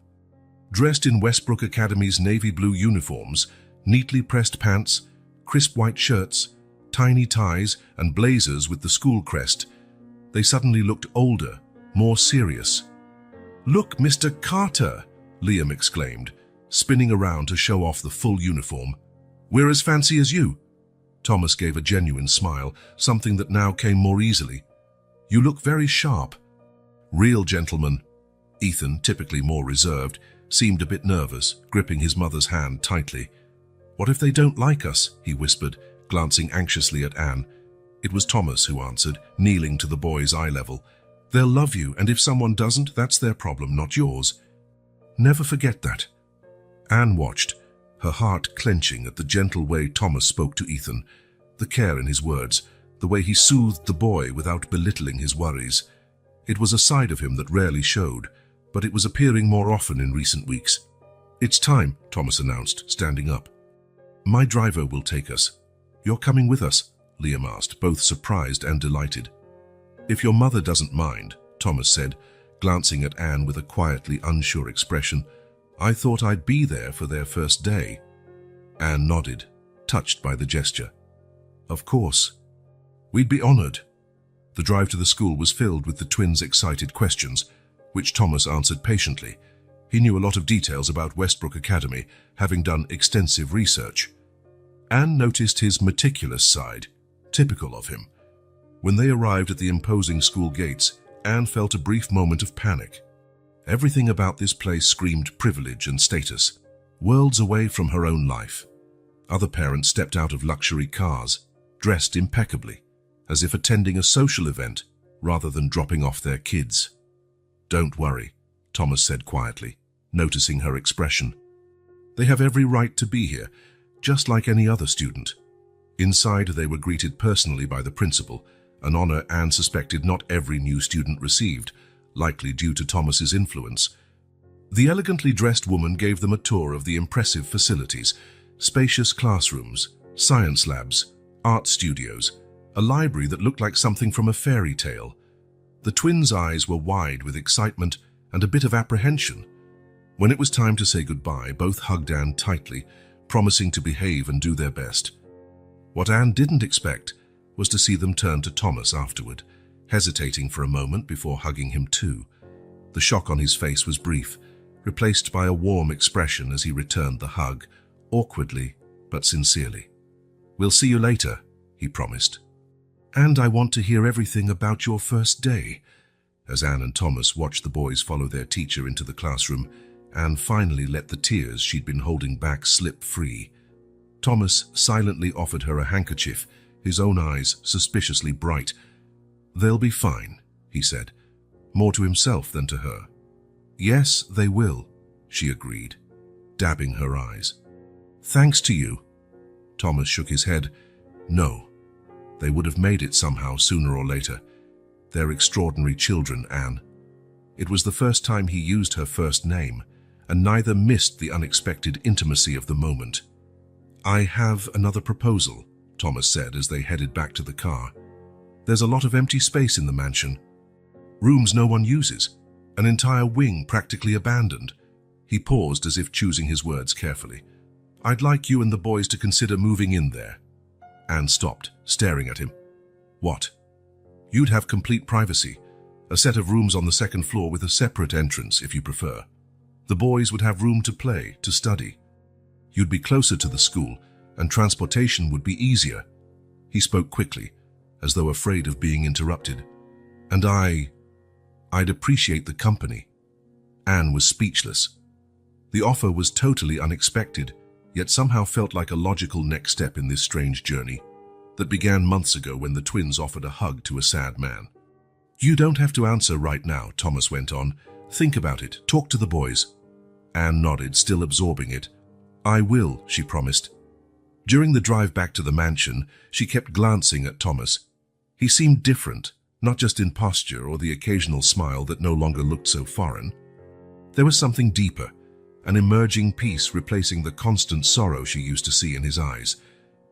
Dressed in Westbrook Academy's navy blue uniforms, neatly pressed pants, crisp white shirts, tiny ties, and blazers with the school crest, They suddenly looked older, more serious. "Look, Mr. Carter!" Liam exclaimed, spinning around to show off the full uniform. "We're as fancy as you." Thomas gave a genuine smile, something that now came more easily. "You look very sharp." "Real gentleman." Ethan, typically more reserved, seemed a bit nervous, gripping his mother's hand tightly. "What if they don't like us?" he whispered, glancing anxiously at Anne. It was Thomas who answered, kneeling to the boy's eye level. "They'll love you, and if someone doesn't, that's their problem, not yours. Never forget that." Anne watched, her heart clenching at the gentle way Thomas spoke to Ethan, the care in his words, the way he soothed the boy without belittling his worries. It was a side of him that rarely showed, but it was appearing more often in recent weeks. "It's time," Thomas announced, standing up. "My driver will take us." "You're coming with us?" Liam asked, both surprised and delighted. "If your mother doesn't mind," Thomas said, glancing at Anne with a quietly unsure expression. "I thought I'd be there for their first day." Anne nodded, touched by the gesture. "Of course. We'd be honored." The drive to the school was filled with the twins' excited questions, which Thomas answered patiently. He knew a lot of details about Westbrook Academy, having done extensive research. Anne noticed his meticulous side, typical of him. When they arrived at the imposing school gates, Anne felt a brief moment of panic. Everything about this place screamed privilege and status, worlds away from her own life. Other parents stepped out of luxury cars, dressed impeccably, as if attending a social event rather than dropping off their kids. "Don't worry," Thomas said quietly, noticing her expression. "They have every right to be here, just like any other student." Inside, they were greeted personally by the principal, an honor Anne suspected not every new student received, likely due to Thomas's influence. The elegantly dressed woman gave them a tour of the impressive facilities, spacious classrooms, science labs, art studios, a library that looked like something from a fairy tale. The twins' eyes were wide with excitement and a bit of apprehension. When it was time to say goodbye, both hugged Anne tightly, promising to behave and do their best. What Anne didn't expect was to see them turn to Thomas afterward, hesitating for a moment before hugging him too. The shock on his face was brief, replaced by a warm expression as he returned the hug, awkwardly but sincerely. "We'll see you later," he promised. "And I want to hear everything about your first day." As Anne and Thomas watched the boys follow their teacher into the classroom, Anne finally let the tears she'd been holding back slip free. Thomas silently offered her a handkerchief, his own eyes suspiciously bright. "They'll be fine," he said, more to himself than to her. "Yes, they will," she agreed, dabbing her eyes. "Thanks to you." Thomas shook his head. "No. They would have made it somehow sooner or later. They're extraordinary children, Anne." It was the first time he used her first name, and neither missed the unexpected intimacy of the moment. "I have another proposal," Thomas said as they headed back to the car. "There's a lot of empty space in the mansion. Rooms no one uses, an entire wing practically abandoned." He paused as if choosing his words carefully. "I'd like you and the boys to consider moving in there." Anne stopped, staring at him. "What?" "You'd have complete privacy, a set of rooms on the second floor with a separate entrance if you prefer. The boys would have room to play, to study. You'd be closer to the school, and transportation would be easier." He spoke quickly, as though afraid of being interrupted. "And I'd appreciate the company." Anne was speechless. The offer was totally unexpected, yet somehow felt like a logical next step in this strange journey that began months ago when the twins offered a hug to a sad man. "You don't have to answer right now," Thomas went on. "Think about it. Talk to the boys." Anne nodded, still absorbing it. "I will," she promised. During the drive back to the mansion, she kept glancing at Thomas. He seemed different, not just in posture or the occasional smile that no longer looked so foreign. There was something deeper, an emerging peace replacing the constant sorrow she used to see in his eyes.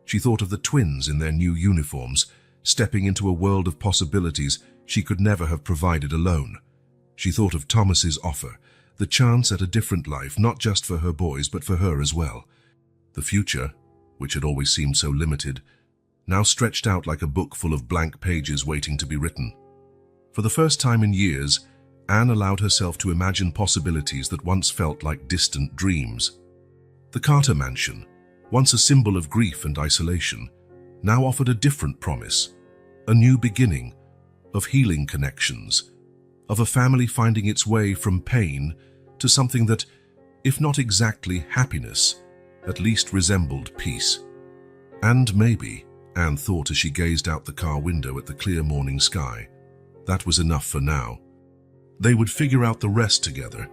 She thought of the twins in their new uniforms, stepping into a world of possibilities she could never have provided alone. She thought of Thomas's offer, the chance at a different life, not just for her boys, but for her as well. The future, which had always seemed so limited, now stretched out like a book full of blank pages waiting to be written. For the first time in years, Anne allowed herself to imagine possibilities that once felt like distant dreams. The Carter mansion, once a symbol of grief and isolation, now offered a different promise, a new beginning, of healing connections, of a family finding its way from pain to something that, if not exactly happiness, at least resembled peace. And maybe, Anne thought as she gazed out the car window at the clear morning sky, that was enough for now. They would figure out the rest together,